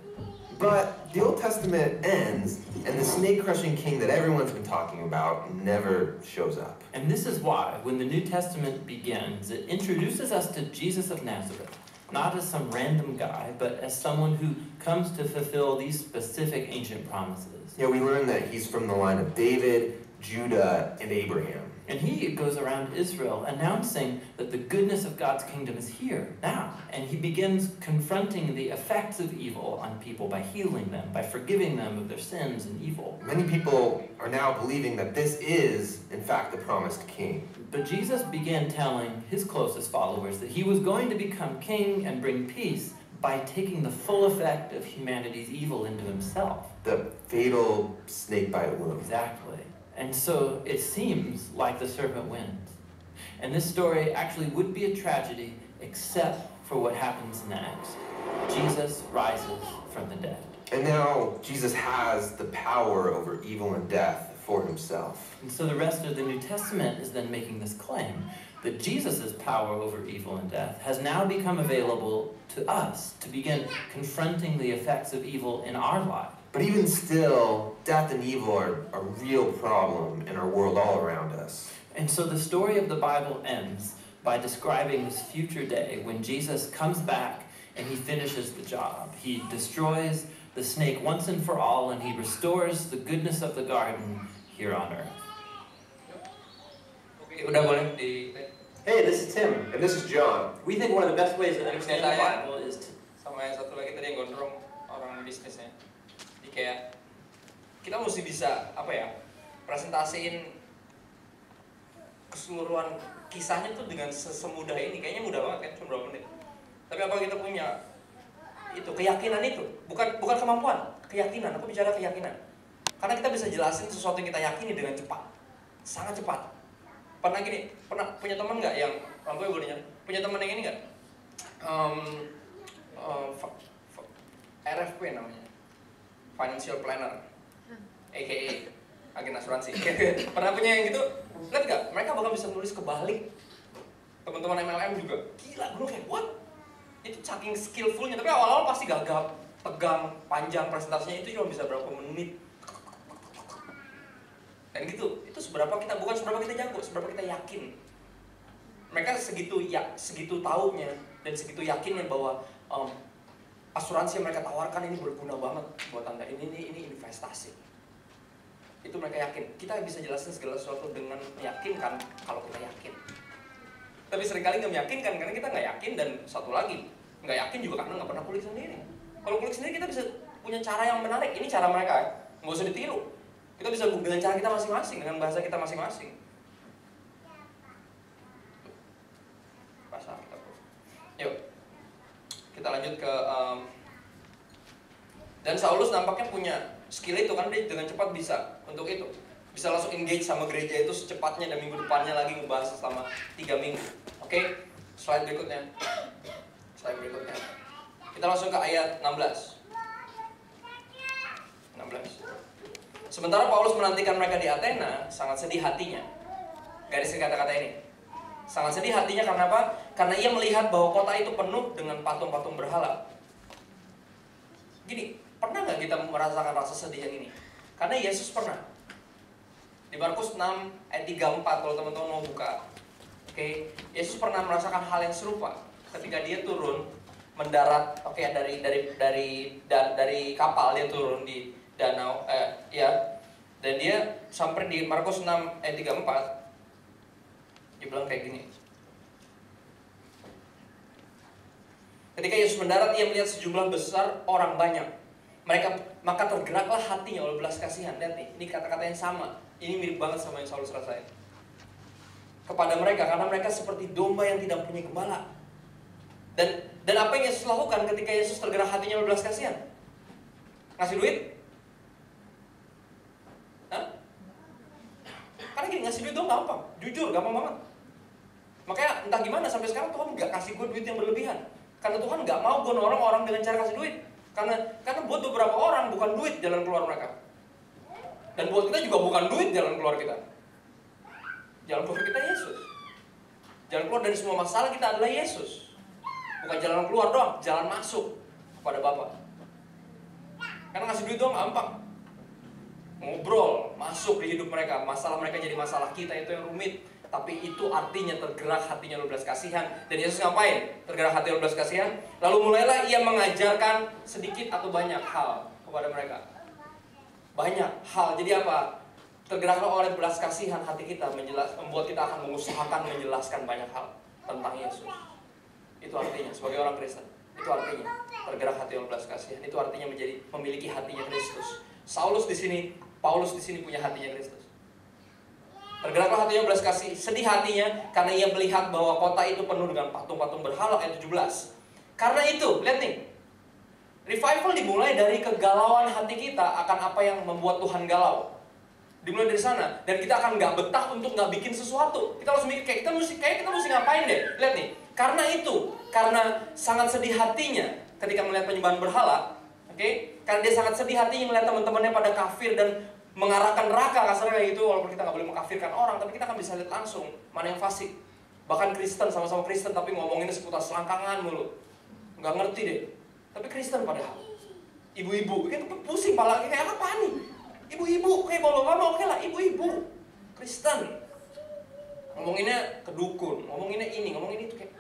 But the Old Testament ends, and the snake-crushing king that everyone's been talking about never shows up. And this is why, when the New Testament begins, it introduces us to Jesus of Nazareth, not as some random guy, but as someone who comes to fulfill these specific ancient promises. Yeah, we learn that he's from the line of David, Judah, and Abraham. And he goes around Israel announcing that the goodness of God's kingdom is here, now. And he begins confronting the effects of evil on people by healing them, by forgiving them of their sins and evil. Many people are now believing that this is, in fact, the promised king. But Jesus began telling his closest followers that he was going to become king and bring peace by taking the full effect of humanity's evil into himself. The fatal snake bite wound. Exactly. And so it seems like the serpent wins. And this story actually would be a tragedy except for what happens next. Jesus rises from the dead. And now Jesus has the power over evil and death for himself. And so the rest of the New Testament is then making this claim that Jesus' power over evil and death has now become available to us to begin confronting the effects of evil in our lives. But even still, death and evil are a real problem in our world all around us. And so the story of the Bible ends by describing this future day when Jesus comes back and he finishes the job. He destroys the snake once and for all, and he restores the goodness of the garden here on earth. Oke, udah boleh di... Hey, this is Tim. And this is John. We think one of the best ways to understand the Bible is to... Sama yang satu lagi tadi yang gondrong, orang bisnisnya. Jadi kayak, kita mesti bisa, apa ya, presentasiin keseluruhan kisahnya tuh dengan semudah ini. Kayaknya mudah banget kan, cuma berapa menit. Tapi apa kita punya itu keyakinan itu, bukan kemampuan, keyakinan. Aku bicara keyakinan. Karena kita bisa jelasin sesuatu yang kita yakini dengan cepat, sangat cepat. Pernah punya teman nggak yang lampunya bolehnya? Punya teman yang ini nggak? RFP namanya, Financial Planner, aka agen asuransi. Pernah punya yang gitu? Lihat nggak? Mereka bahkan bisa nulis kebalik. Teman-teman MLM juga, gila, gue kayak what? Itu saking skillfulnya, tapi awal-awal pasti gagap. tegang, panjang presentasinya itu cuma bisa berapa menit. Dan gitu, itu seberapa kita, bukan seberapa kita jago, seberapa kita yakin. Mereka segitu taunya dan segitu yakinnya bahwa asuransi yang mereka tawarkan ini berguna banget buat Anda. Ini investasi. Itu mereka yakin. Kita bisa jelasin segala sesuatu dengan meyakinkan kalau kita yakin. Tapi seringkali nggak meyakinkan karena kita nggak yakin, dan satu lagi nggak yakin juga karena nggak pernah kulik sendiri. Kalau kulik sendiri kita bisa punya cara yang menarik. Ini cara mereka, nggak usah ditiru. Kita bisa dengan cara kita masing-masing, dengan bahasa kita masing-masing. Bahasa kita. Yuk, kita lanjut ke dan Saulus nampaknya punya skill itu kan, dia dengan cepat bisa untuk itu. Bisa langsung engage sama gereja itu secepatnya, dan minggu depannya lagi ngebahas selama 3 minggu. Oke, slide berikutnya. Slide berikutnya. Kita langsung ke ayat 16. Sementara Paulus menantikan mereka di Athena, sangat sedih hatinya. Garis kata-kata ini. Sangat sedih hatinya karena apa? Karena ia melihat bahwa kota itu penuh dengan patung-patung berhala. Gini, pernah nggak kita merasakan rasa sedih yang ini? Karena Yesus pernah. Di Markus 6 ayat 34 kalau teman-teman mau buka. Oke, Yesus pernah merasakan hal yang serupa ketika dia turun mendarat, dari kapal dia turun di danau, dan dia sampai di Markus 6 ayat 34, dia bilang kayak gini. Ketika Yesus mendarat, ia melihat sejumlah besar orang banyak. Maka tergeraklah hatinya oleh belas kasihan. Lihat nih, ini kata-kata yang sama. Ini mirip banget sama yang Saulus rasain. Kepada mereka, karena mereka seperti domba yang tidak punya gembala. Dan apa yang Yesus lakukan ketika Yesus tergerak hatinya oleh belas kasihan? Ngasih duit? Hah? Karena gini, ngasih duit dong gampang. Jujur, gampang banget. Makanya entah gimana sampai sekarang Tuhan gak kasih gue duit yang berlebihan. Karena Tuhan gak mau gue nolong orang dengan cara kasih duit. Karena buat beberapa orang bukan duit jalan keluar mereka. Dan buat kita juga bukan duit jalan keluar kita. Jalan keluar kita Yesus. Jalan keluar dari semua masalah kita adalah Yesus. Bukan jalan keluar doang, jalan masuk kepada Bapa. Karena ngasih duit doang gampang. Ngobrol, masuk di hidup mereka. Masalah mereka jadi masalah kita, itu yang rumit. Tapi itu artinya tergerak hatinya oleh belas kasihan. Dan Yesus ngapain? Tergerak hati oleh belas kasihan. Lalu mulailah ia mengajarkan sedikit atau banyak hal kepada mereka. Banyak hal. Jadi apa? Tergeraklah oleh belas kasihan hati kita, membuat kita akan mengusahakan menjelaskan banyak hal tentang Yesus. Itu artinya sebagai orang Kristen. Itu artinya tergerak hati oleh belas kasihan. Itu artinya memiliki hatinya Kristus. Paulus di sini punya hatinya Kristus. Tergeraklah hatinya belas kasih, sedih hatinya karena ia melihat bahwa kota itu penuh dengan patung-patung berhala, ayat 17. Karena itu, lihat nih, revival dimulai dari kegalauan hati kita akan apa yang membuat Tuhan galau. Dimulai dari sana, dan kita akan nggak betah untuk nggak bikin sesuatu. Kita langsung mikir kita mesti ngapain deh. Lihat nih, karena sangat sedih hatinya ketika melihat penyembahan berhala, karena dia sangat sedih hatinya melihat teman-temannya pada kafir dan mengarahkan neraka, kasarnya kayak gitu. Walaupun kita nggak boleh mengkafirkan orang, tapi kita akan bisa lihat langsung mana yang fasik. Bahkan Kristen, sama-sama Kristen tapi ngomonginnya seputar selangkangan mulu, nggak ngerti deh. Tapi Kristen padahal ibu-ibu, kayak pusing pala, kayak apa nih? Ibu-ibu, kayak bapak-bapak, oke lah, ibu-ibu Kristen ngomonginnya ke dukun, ngomonginnya ini, ngomongin itu, kayak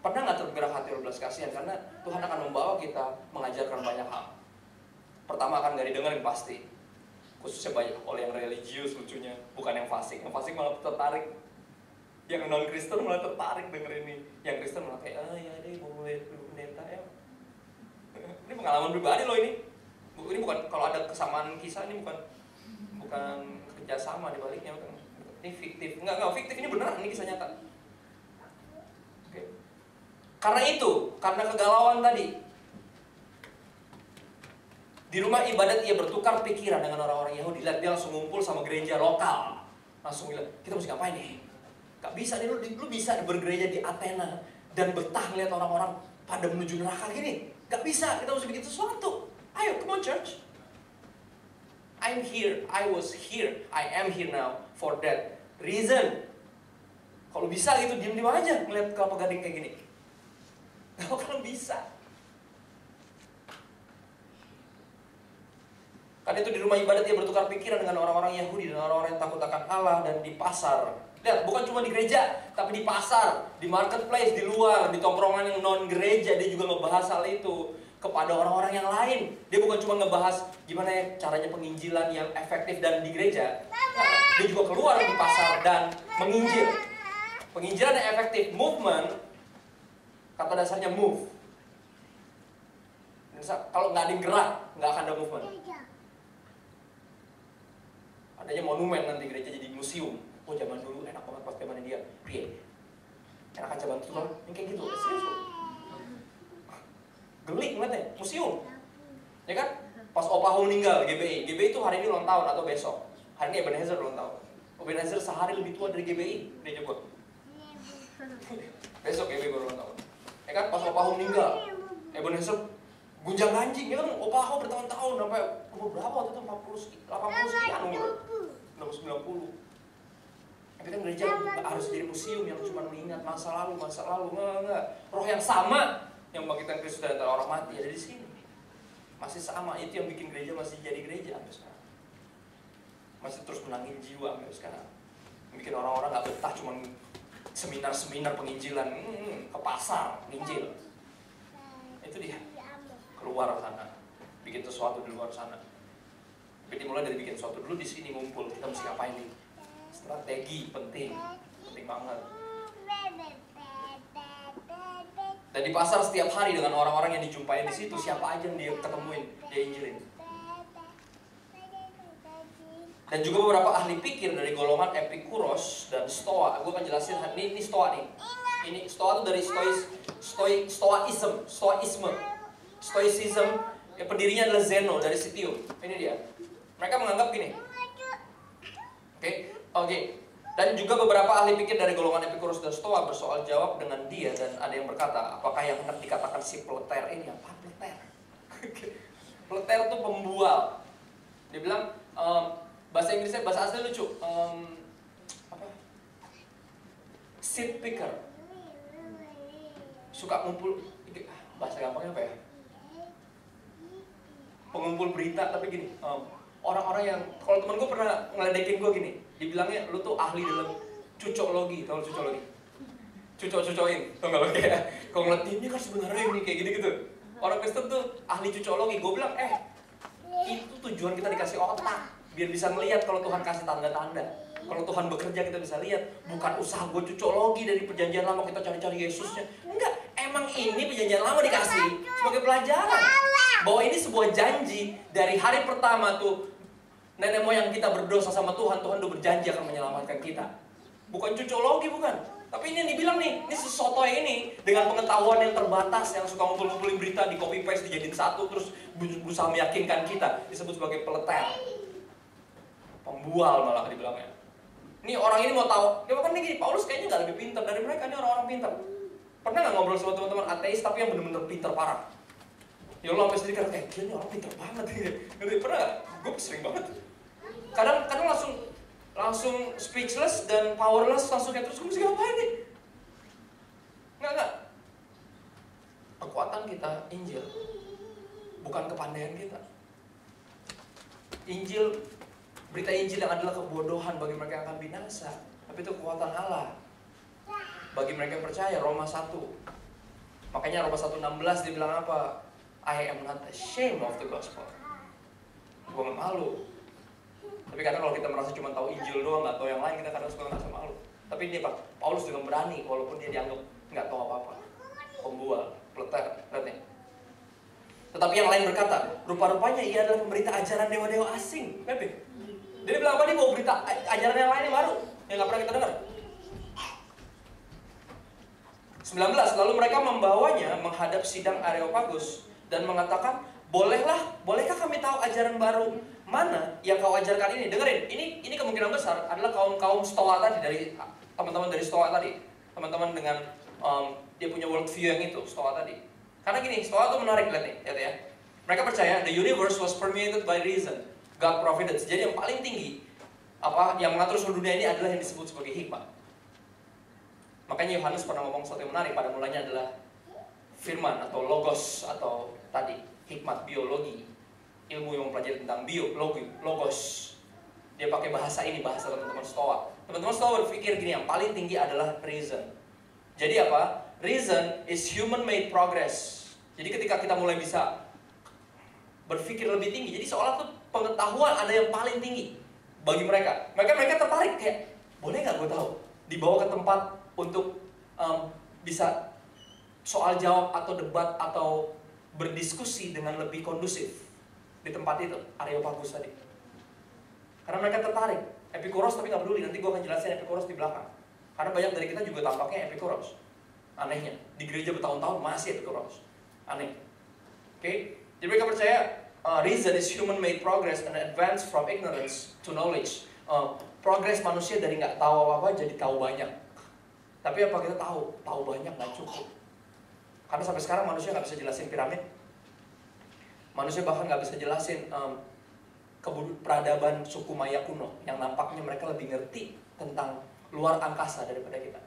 pernah nggak tergerak hati oleh belas kasihan? Karena Tuhan akan membawa kita mengajarkan banyak hal. Pertama akan gak didengerin pasti, khususnya banyak oleh yang religius, lucunya bukan yang fasik. Yang fasik malah tertarik, yang non Kristen malah tertarik denger ini. Yang Kristen malah kayak ya deh boleh pendeta ya. Ini pengalaman pribadi loh ini. Ini bukan, kalau ada kesamaan kisah ini bukan kerjasama di baliknya. Ini fiktif, enggak fiktif, ini beneran, ini kisah nyata. Oke. Karena kegalauan tadi. Di rumah ibadat ia bertukar pikiran dengan orang-orang Yahudi. Lihat, dia langsung ngumpul sama gereja lokal. Langsung bilang, kita mesti ngapain nih? Gak bisa nih, lu bisa bergereja di Athena dan betah lihat orang-orang pada menuju neraka gini. Gak bisa, kita mesti bikin sesuatu. Ayo, come on church. I'm here, I was here, I am here now for that reason. Kalau bisa gitu, diem-diem aja ngeliat kelapa gading kayak gini. Kalau bisa. Ada itu di rumah ibadat dia bertukar pikiran dengan orang-orang Yahudi dan orang-orang yang takut akan Allah, dan di pasar. Lihat, bukan cuma di gereja, tapi di pasar, di marketplace, di luar, di tongkrongan yang non gereja, dia juga ngebahas hal itu kepada orang-orang yang lain. Dia bukan cuma ngebahas gimana ya caranya penginjilan yang efektif dan di gereja. Dia juga keluar di pasar dan menginjil. Penginjilan yang efektif, movement, kata dasarnya move. Kalau nggak ada gerak, nggak akan ada movement. Adanya monumen nanti gereja jadi museum. Oh zaman dulu enak banget pas zaman dia. Enak aja bantu kan? Yang kayak gitu, serius loh. Gelik ngeliatnya, museum. Ya kan? Pas Opa Ho meninggal, GBI. GBI itu hari ini ulang tahun atau besok. Hari ini Ebenezer ulang tahun. Ebenezer sehari lebih tua dari GBI. Dia coba. Besok GBI baru ulang tahun. Ya kan? Pas Opa Ho meninggal, Ebenezer gunjang ganjing. Ya kan? Opa Ho bertahun-tahun sampai umur berapa waktu itu? 80 sekian umur. 90. Tapi kan gereja nggak harus jadi museum yang cuma mengingat masa lalu. Enggak. Roh yang sama yang membangkitkan Kristus dari antara orang mati ada di sini. Masih sama, itu yang bikin gereja masih jadi gereja sampai sekarang. Masih terus menangin jiwa sampai sekarang. Bikin orang-orang nggak betah cuma seminar-seminar penginjilan, ke pasar, nginjil. Itu dia. Keluar sana, bikin sesuatu di luar sana. Tapi dimulai dari bikin sesuatu dulu di sini ngumpul. Kita mesti ngapain nih? Strategi penting banget. Dan di pasar setiap hari dengan orang-orang yang dijumpai di situ, siapa aja yang dia ketemuin, dia injilin. Dan juga beberapa ahli pikir dari golongan Epikuros dan Stoa. Gue akan jelasin ini Stoa nih. Ini Stoa itu dari Stoicism. Yang pendirinya adalah Zeno dari Citium. Ini dia. Mereka menganggap gini. Oke. Dan juga beberapa ahli pikir dari golongan Epikuros dan Stoa bersoal jawab dengan dia, dan ada yang berkata, apakah yang hendak dikatakan si Pleter ini? Apa Pleter? Pleter itu pembual. Dia bilang bahasa Inggrisnya, bahasa asli lucu. Seed picker. Suka ngumpul, bahasa gampangnya apa ya? Pengumpul berita, tapi gini. Orang-orang yang, kalau temen gue pernah ngeledekin gue gini, dibilangnya lu tuh ahli dalam cucoklogi, tau lu cucoklogi? Cucok-cucokin, tau gak lo kayak, kalau ngeliat ini kan sebenarnya ini kayak gitu-gitu. Orang Kristen tuh ahli cucoklogi. Gue bilang, itu tujuan kita dikasih otak, biar bisa melihat kalau Tuhan kasih tanda-tanda. Kalau Tuhan bekerja kita bisa lihat, bukan usaha gue cucoklogi dari perjanjian lama kita cari-cari Yesusnya. Enggak, emang ini perjanjian lama dikasih sebagai pelajaran. Bahwa ini sebuah janji dari hari pertama tuh nenek moyang kita berdosa sama Tuhan, Tuhan udah berjanji akan menyelamatkan kita. Bukan cucoklogi, bukan. Tapi ini yang dibilang nih, ini si sotoy ini dengan pengetahuan yang terbatas, yang suka ngumpul-ngumpulin berita, di copy paste, dijadiin satu, terus berusaha meyakinkan kita, disebut sebagai peleter. Pembual malah dibilangnya. Ini orang ini mau tahu, dia kan nih Paulus kayaknya nggak lebih pintar dari mereka, ini orang-orang pintar. Pernah nggak ngobrol sama teman-teman ateis tapi yang benar-benar pintar parah? Ya Allah sampai sedih karena dia ini orang pintar banget gitu. Pernah nggak? Gue sering banget. Kadang langsung speechless dan powerless, langsung kayak terus gue mesti ngapain nih? Enggak. Kekuatan kita Injil bukan kepandaian kita. Berita Injil yang adalah kebodohan bagi mereka yang akan binasa, tapi itu kekuatan Allah bagi mereka yang percaya. Roma 1. Makanya Roma 1:16 dia bilang apa? I am not ashamed of the gospel. Gue gak malu. Tapi kadang kalau kita merasa cuma tahu Injil doang, nggak tahu yang lain, kita kadang suka ngerasa malu. Tapi ini Pak, Paulus juga berani walaupun dia dianggap nggak tahu apa-apa. Pembual, peleter, lihat nih. Tetapi yang lain berkata, rupa-rupanya ia adalah pemberita ajaran dewa-dewa asing. Lihat nih. Dia bilang apa? Dia bawa berita ajaran yang lain yang baru, yang nggak pernah kita dengar. 19, lalu mereka membawanya menghadap sidang Areopagus dan mengatakan, bolehkah kami tahu ajaran baru mana yang kau ajarkan ini? Dengerin, ini kemungkinan besar adalah kaum Stoa tadi, dari teman-teman dari Stoa tadi, teman-teman dengan dia punya worldview yang itu, Stoa tadi. Karena gini, Stoa itu menarik, lihat ya. Mereka percaya the universe was permeated by reason, God providence. Jadi yang paling tinggi, yang mengatur seluruh dunia ini adalah yang disebut sebagai hikmah. Makanya Yohanes pernah ngomong sesuatu yang menarik, pada mulanya adalah firman atau logos atau tadi hikmat biologi. ilmu yang mempelajari tentang logos. Dia pakai bahasa ini, bahasa teman-teman Stoa. Teman-teman Stoa berpikir gini, yang paling tinggi adalah reason. Jadi apa? Reason is human made progress. Jadi ketika kita mulai bisa berpikir lebih tinggi, jadi seolah tuh pengetahuan ada yang paling tinggi bagi mereka. Mereka tertarik kayak, boleh nggak gue tahu? Dibawa ke tempat untuk bisa soal jawab atau debat atau berdiskusi dengan lebih kondusif di tempat itu, Areopagus tadi. Karena mereka tertarik. Epikuros tapi nggak peduli, nanti gue akan jelasin Epikuros di belakang. Karena banyak dari kita juga tampaknya Epikuros. Anehnya, di gereja bertahun-tahun masih Epikuros. Aneh. Oke? Jadi mereka percaya reason is human made progress and advance from ignorance to knowledge. Progres manusia dari nggak tahu apa-apa jadi tahu banyak. Tapi apa kita tahu? Tahu banyak nggak cukup. Karena sampai sekarang manusia nggak bisa jelasin piramid. Manusia bahkan nggak bisa jelasin peradaban suku Maya kuno yang nampaknya mereka lebih ngerti tentang luar angkasa daripada kita.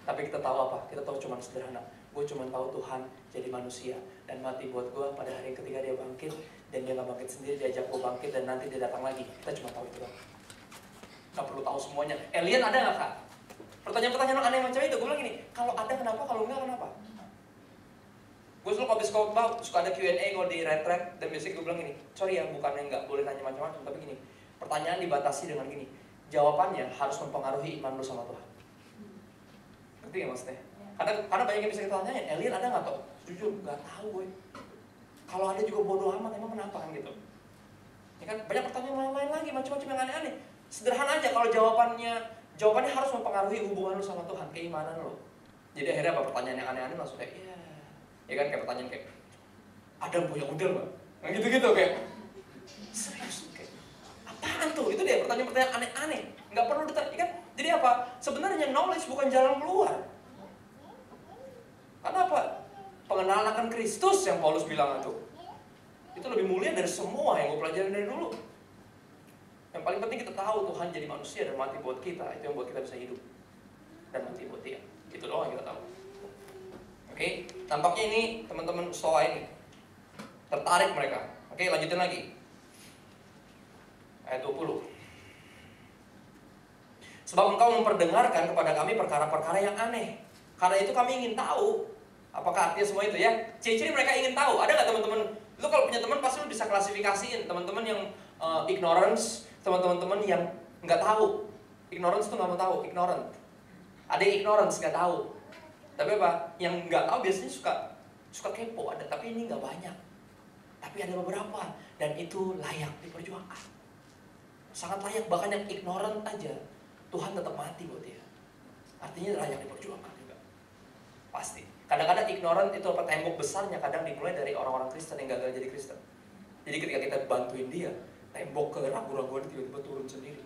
Tapi kita tahu apa? Kita tahu cuma sederhana. Gue cuma tahu Tuhan jadi manusia dan mati buat gue pada hari ketiga dia bangkit, dan dia nggak bangkit sendiri, diajak gue bangkit dan nanti dia datang lagi. Kita cuma tahu itu doang. Nggak perlu tahu semuanya. Alien ada nggak, Kak? Pertanyaan-pertanyaan aneh macam itu. Gue bilang gini, kalau ada kenapa, kalau enggak kenapa? Gue selalu habis khotbah suka ada Q&A kalau di retret, dan biasanya gue bilang gini, sorry ya, bukannya nggak boleh nanya macam-macam, tapi gini, pertanyaan dibatasi dengan gini, jawabannya harus mempengaruhi iman lu sama Tuhan. Ngerti nggak maksudnya? Karena banyak yang bisa kita tanyain, alien ada nggak toh? Jujur nggak tahu gue. Kalau ada juga bodoh amat, emang kenapa kan gitu? Ya kan banyak pertanyaan lain-lain lagi, macam-macam yang aneh-aneh. Sederhana aja kalau jawabannya harus mempengaruhi hubungan lu sama Tuhan, keimanan lu. Jadi akhirnya apa, pertanyaan yang aneh-aneh langsung kayak, iya. Ya kan, kayak pertanyaan kayak, Adam punya udel nggak? Nah gitu-gitu kayak, serius kayak, apaan tuh? Itu dia pertanyaan-pertanyaan aneh-aneh, nggak perlu ditanya kan? Jadi apa? Sebenarnya knowledge bukan jalan keluar. Karena apa? Pengenalan akan Kristus yang Paulus bilang itu lebih mulia dari semua yang gue pelajarin dari dulu. Yang paling penting kita tahu Tuhan jadi manusia dan mati buat kita, itu yang buat kita bisa hidup dan mati buat Dia. Itu doang yang kita tahu. Oke, tampaknya ini teman-teman Stoa ini tertarik mereka. Oke, lanjutin lagi. Ayat 20. Sebab engkau memperdengarkan kepada kami perkara-perkara yang aneh. Karena itu kami ingin tahu. Apakah artinya semua itu ya? Ciri-ciri mereka ingin tahu. Ada nggak teman-teman? Lu kalau punya teman pasti lu bisa klasifikasiin. Teman-teman yang ignorance, teman-teman yang nggak tahu. Ignorance tuh nggak mau tahu, ignorant. Ada yang ignorance nggak tahu. Tapi apa? Yang nggak tahu biasanya suka kepo ada, tapi ini nggak banyak. Tapi ada beberapa dan itu layak diperjuangkan. Sangat layak, bahkan yang ignorant aja Tuhan tetap mati buat dia. Artinya layak diperjuangkan juga. Pasti. Kadang-kadang ignorant itu apa, tembok besarnya kadang dimulai dari orang-orang Kristen yang gagal jadi Kristen. Jadi ketika kita bantuin dia, tembok keraguan-raguan tiba-tiba turun sendiri.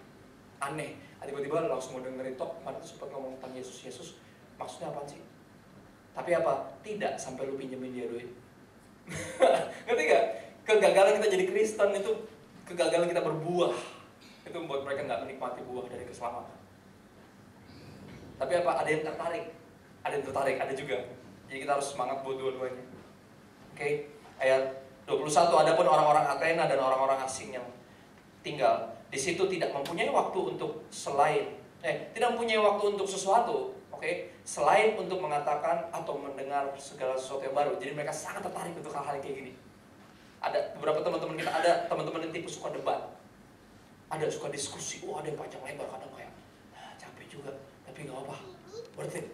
Aneh. Tiba-tiba langsung mau dengerin talk, kemarin tuh sempat ngomong tentang Yesus. Maksudnya apa sih? Tapi apa? Tidak sampai lu pinjemin dia duit. Ngerti gak? Kegagalan kita jadi Kristen itu, kegagalan kita berbuah, itu membuat mereka gak menikmati buah dari keselamatan. Tapi apa? Ada yang tertarik. Ada juga. Jadi kita harus semangat buat dua-duanya. Oke, ayat 21. Adapun orang-orang Athena dan orang-orang asing yang tinggal di situ tidak mempunyai waktu untuk tidak mempunyai waktu untuk sesuatu. Oke, selain untuk mengatakan atau mendengar segala sesuatu yang baru. Jadi mereka sangat tertarik untuk hal-hal yang kayak gini. Ada beberapa teman-teman kita, ada teman-teman yang tipe suka debat, ada suka diskusi. Ada yang panjang lebar, kadang kayak capek juga, tapi nggak apa, worth it.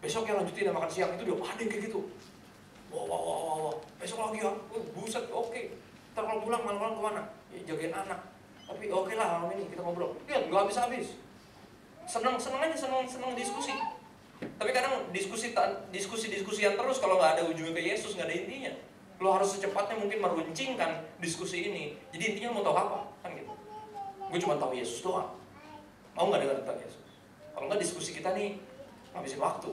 Besok yang lanjutin makan siang itu udah ada yang kayak gitu. Wah. Besok lagi ya, buset, oke. Ntar kalau pulang malam-malam kemana? Ya, jagain anak. Tapi oke lah malam ini kita ngobrol. Ya nggak habis-habis. Seneng aja, seneng diskusi. Tapi kadang diskusi yang terus kalau nggak ada ujungnya ke Yesus, nggak ada intinya. Lo harus secepatnya mungkin meruncingkan diskusi ini. Jadi intinya mau tahu apa? Kan gitu. Gue cuma tahu Yesus doang. Mau nggak dengar tentang Yesus? Kalau nggak diskusi kita nih ngabisin waktu.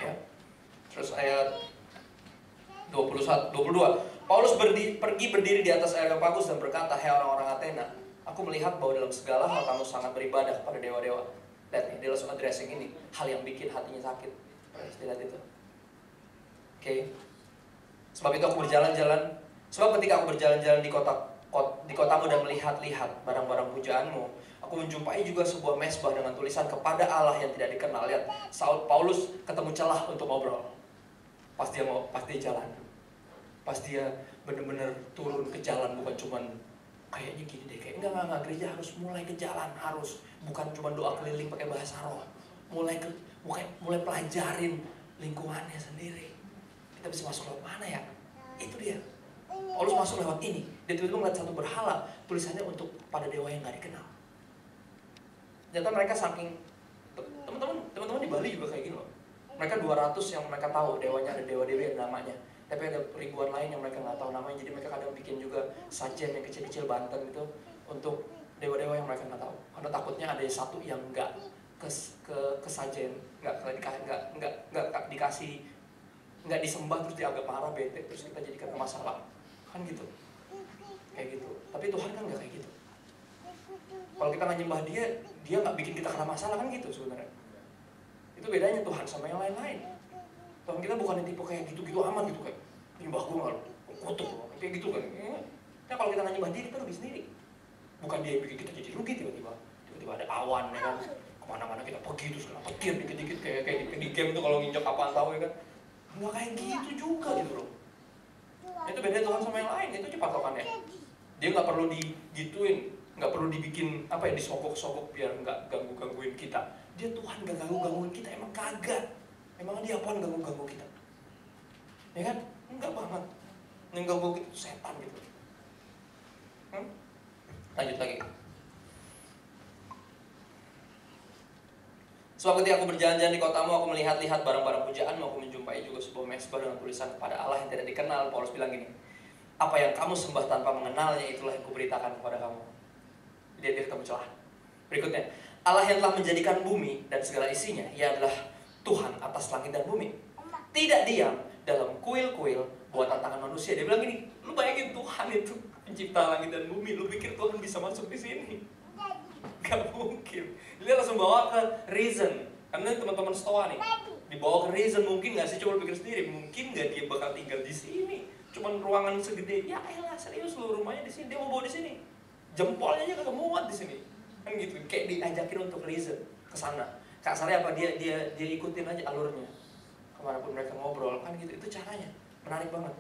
Ya. Terus ayat 22. Paulus pergi berdiri di atas Areopagus dan berkata, "Hai orang-orang Athena, aku melihat bahwa dalam segala hal kamu sangat beribadah kepada dewa-dewa." Lihat nih, dia langsung addressing ini, hal yang bikin hatinya sakit. Lihat itu. Oke. Sebab itu aku berjalan-jalan. Sebab ketika aku berjalan-jalan di kotamu dan melihat-lihat barang-barang pujaanmu, aku menjumpai juga sebuah mesbah dengan tulisan kepada Allah yang tidak dikenal. Lihat, Paulus ketemu celah untuk ngobrol. Pas dia jalan. Pas dia benar-benar turun ke jalan, bukan cuman kayaknya gini deh, kayak enggak, gereja harus mulai ke jalan, harus bukan cuma doa keliling pakai bahasa roh. Mulai pelajarin lingkungannya sendiri. Kita bisa masuk lewat mana ya? Itu dia. Paulus masuk lewat ini. Dia tiba-tiba ngeliat satu berhala, tulisannya untuk pada dewa yang gak dikenal. Ternyata mereka saking, teman-teman di Bali juga kayak gini loh. Mereka 200 yang mereka tahu dewanya, ada dewa-dewi ada namanya. Tapi ada ribuan lain yang mereka nggak tahu namanya. Jadi mereka kadang bikin juga sajen yang kecil-kecil Banten gitu untuk dewa-dewa yang mereka nggak tahu. Karena takutnya ada satu yang nggak ke sajen, nggak dikasih, nggak disembah terus dia agak marah, bete, terus kita jadi kena masalah. Kan gitu. Kayak gitu. Tapi Tuhan kan nggak kayak gitu. Kalau kita nggak nyembah dia nggak bikin kita kena masalah, kan gitu sebenarnya. Itu bedanya Tuhan sama yang lain-lain. Tuhan kita bukan yang tipe kayak gitu-gitu amat gitu, kayak nyembah gue nggak lo, kutuk lo, kayak gitu kan. Nah kalau kita nggak nyembah dia, kita rugi sendiri. Bukan dia yang bikin kita jadi rugi tiba-tiba ada awan ya kan, kemana-mana kita pergi terus kena petir dikit-dikit kayak di game tuh kalau nginjak apaan tahu ya kan. Nggak kayak gitu juga gitu loh. Itu beda Tuhan sama yang lain, itu cepat tokannya. Dia nggak perlu digituin, nggak perlu dibikin disogok-sogok biar nggak gangguin kita. Dia Tuhan nggak gangguin kita, emang kagak. Emang dia apaan ganggu kita? Ya kan? Enggak banget. Yang ganggu kita setan gitu. Lanjut lagi. Sebab ketika aku berjalan-jalan di kotamu, aku melihat-lihat barang-barang pujaanmu, aku menjumpai juga sebuah mesbah dengan tulisan kepada Allah yang tidak dikenal. Paulus bilang gini, apa yang kamu sembah tanpa mengenalnya, itulah yang kuberitakan kepada kamu. Dia ketemu celah. Berikutnya, Allah yang telah menjadikan bumi dan segala isinya, ia adalah Tuhan atas langit dan bumi. Tidak diam dalam kuil-kuil buatan tangan manusia. Dia bilang gini, lu bayangin Tuhan itu pencipta langit dan bumi, lu pikir Tuhan bisa masuk di sini? Gak mungkin. Dia langsung bawa ke reason. Karena teman-teman Stoa nih, dibawa ke reason, mungkin gak sih, coba pikir sendiri, mungkin gak dia bakal tinggal di sini? Cuman ruangan segede, ya elah serius lu rumahnya di sini, dia mau bawa di sini. Jempolnya aja kagak muat di sini. Kan gitu, kayak diajakin untuk reason ke sana. Kasarnya apa, dia ikutin aja alurnya kemanapun mereka ngobrol, kan gitu. Itu caranya, menarik banget.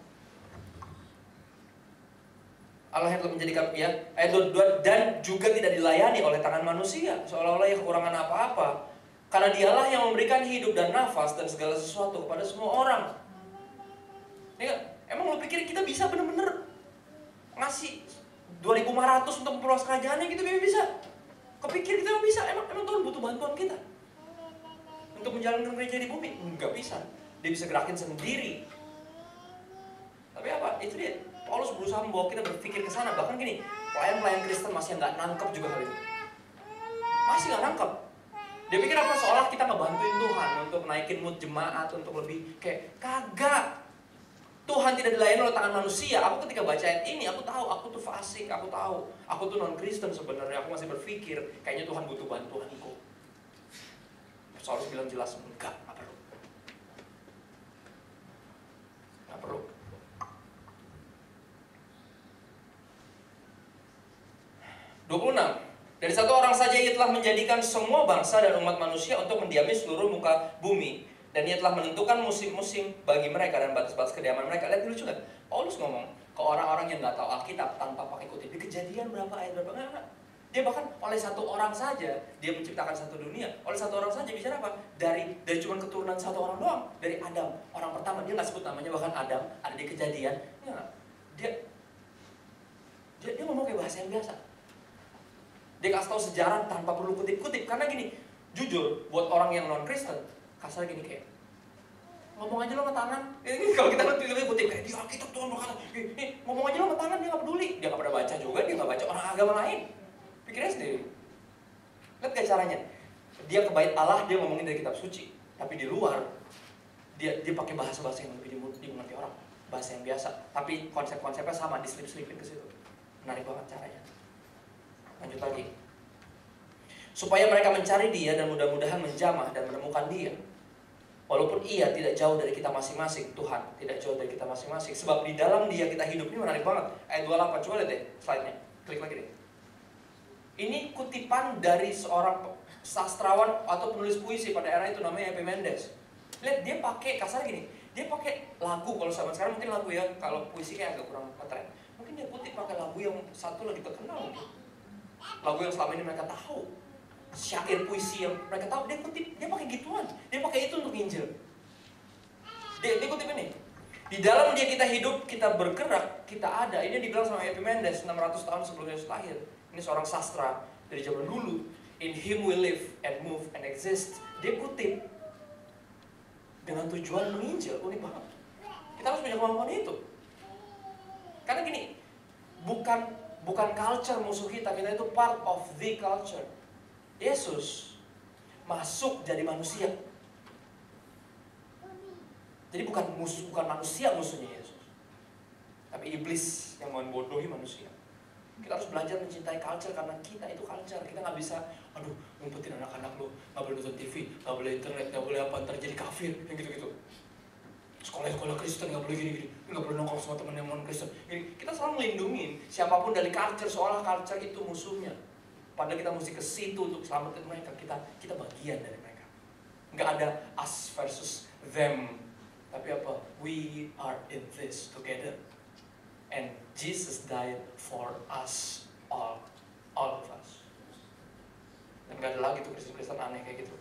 Allah yang telah menjadikan ayat 22, dan juga tidak dilayani oleh tangan manusia, seolah-olah yang kekurangan apa-apa, karena dialah yang memberikan hidup dan nafas dan segala sesuatu kepada semua orang. Ya, emang lo pikir kita bisa bener-bener ngasih 2.500 untuk memperluas kerajaannya gitu? Bisa. Kepikir kita bisa, emang Tuhan butuh bantuan kita untuk menjalankan gereja di bumi? Enggak bisa. Dia bisa gerakin sendiri. Tapi apa? Itu dia. Paulus berusaha membawa kita berpikir ke sana. Bahkan gini, pelayan-pelayan Kristen masih nggak nangkep juga hal itu. Masih nggak nangkep. Dia pikir apa? Seolah kita ngebantuin Tuhan untuk naikin mood jemaat, untuk lebih kayak kagak. Tuhan tidak dilayani oleh tangan manusia. Aku ketika baca ayat ini, aku tahu aku tuh fasik, aku tahu aku tuh non Kristen sebenarnya. Aku masih berpikir kayaknya Tuhan butuh bantuanku. Paulus bilang jelas, enggak perlu. Nggak perlu. Dari satu orang saja ia telah menjadikan semua bangsa dan umat manusia untuk mendiami seluruh muka bumi. Dan ia telah menentukan musim-musim bagi mereka dan batas-batas kediaman mereka. Lihat lucu kan? Paulus ngomong ke orang-orang yang nggak tahu Alkitab tanpa pakai kutip. Di Kejadian berapa ayat berapa? Enggak. Dia bahkan oleh satu orang saja dia menciptakan satu dunia. Oleh satu orang saja bicara apa? Dari cuma keturunan satu orang doang. Dari Adam, orang pertama. Dia nggak sebut namanya, bahkan Adam ada di Kejadian. Dia ngomong kayak bahasa yang biasa. Dia kasih tahu sejarah tanpa perlu kutip-kutip. Karena gini, jujur buat orang yang non Kristen, kasar gini kayak ngomong aja lo sama tangan. Ini kalau kita nanti kutip kayak di Alkitab Tuhan berkata, ngomong aja lo sama tangan, dia nggak peduli. Dia nggak pernah baca juga, dia nggak baca orang agama lain. Pikirnya sendiri. Lihat gak caranya? Dia ke bait Allah, dia ngomongin dari kitab suci. Tapi di luar, dia pakai bahasa-bahasa yang lebih dimengerti orang. Bahasa yang biasa. Tapi konsep-konsepnya sama, diselip-selipin ke situ. Menarik banget caranya. Lanjut lagi. Supaya mereka mencari dia dan mudah-mudahan menjamah dan menemukan dia. Walaupun ia tidak jauh dari kita masing-masing, Tuhan tidak jauh dari kita masing-masing. Sebab di dalam dia kita hidup. Ini menarik banget. Ayat 28, coba lihat deh slide-nya. Klik lagi deh. Ini kutipan dari seorang sastrawan atau penulis puisi pada era itu, namanya Epimendes. Lihat, dia pakai, kasar gini, dia pakai lagu. Kalau zaman sekarang mungkin lagu ya, kalau puisi kayak agak kurang keren. Mungkin dia kutip pakai lagu yang satu lagi terkenal mungkin. Lagu yang selama ini mereka tahu, syair puisi yang mereka tahu, dia kutip, dia pakai gituan, dia pakai itu untuk Injil. Dia kutip ini. Di dalam dia kita hidup, kita bergerak, kita ada. Ini dibilang sama Epimendes 600 tahun sebelum Yesus lahir. Ini seorang sastra dari zaman dulu. In him we live and move and exist. Dia kutip dengan tujuan menginjil. Unik banget. Kita harus punya kemampuan itu. Karena gini, bukan culture musuh kita itu part of the culture. Yesus masuk jadi manusia. Jadi bukan manusia musuhnya Yesus, tapi iblis yang membodohi manusia. Kita harus belajar mencintai culture karena kita itu culture. Kita nggak bisa, aduh, ngumpetin anak-anak lo, nggak boleh nonton TV, nggak boleh internet, nggak boleh apa, ntar jadi kafir, yang gitu-gitu. Sekolah Kristen nggak boleh gini-gini, nggak boleh nongkrong sama temen yang non Kristen. Kita selalu melindungi siapapun dari culture, seolah culture itu musuhnya. Padahal kita mesti ke situ untuk selamatin mereka. Kita bagian dari mereka. Nggak ada us versus them, tapi apa? We are in this together. And Jesus died for us all of us. Dan nggak ada lagi tuh Kristen-Kristen aneh kayak gitu.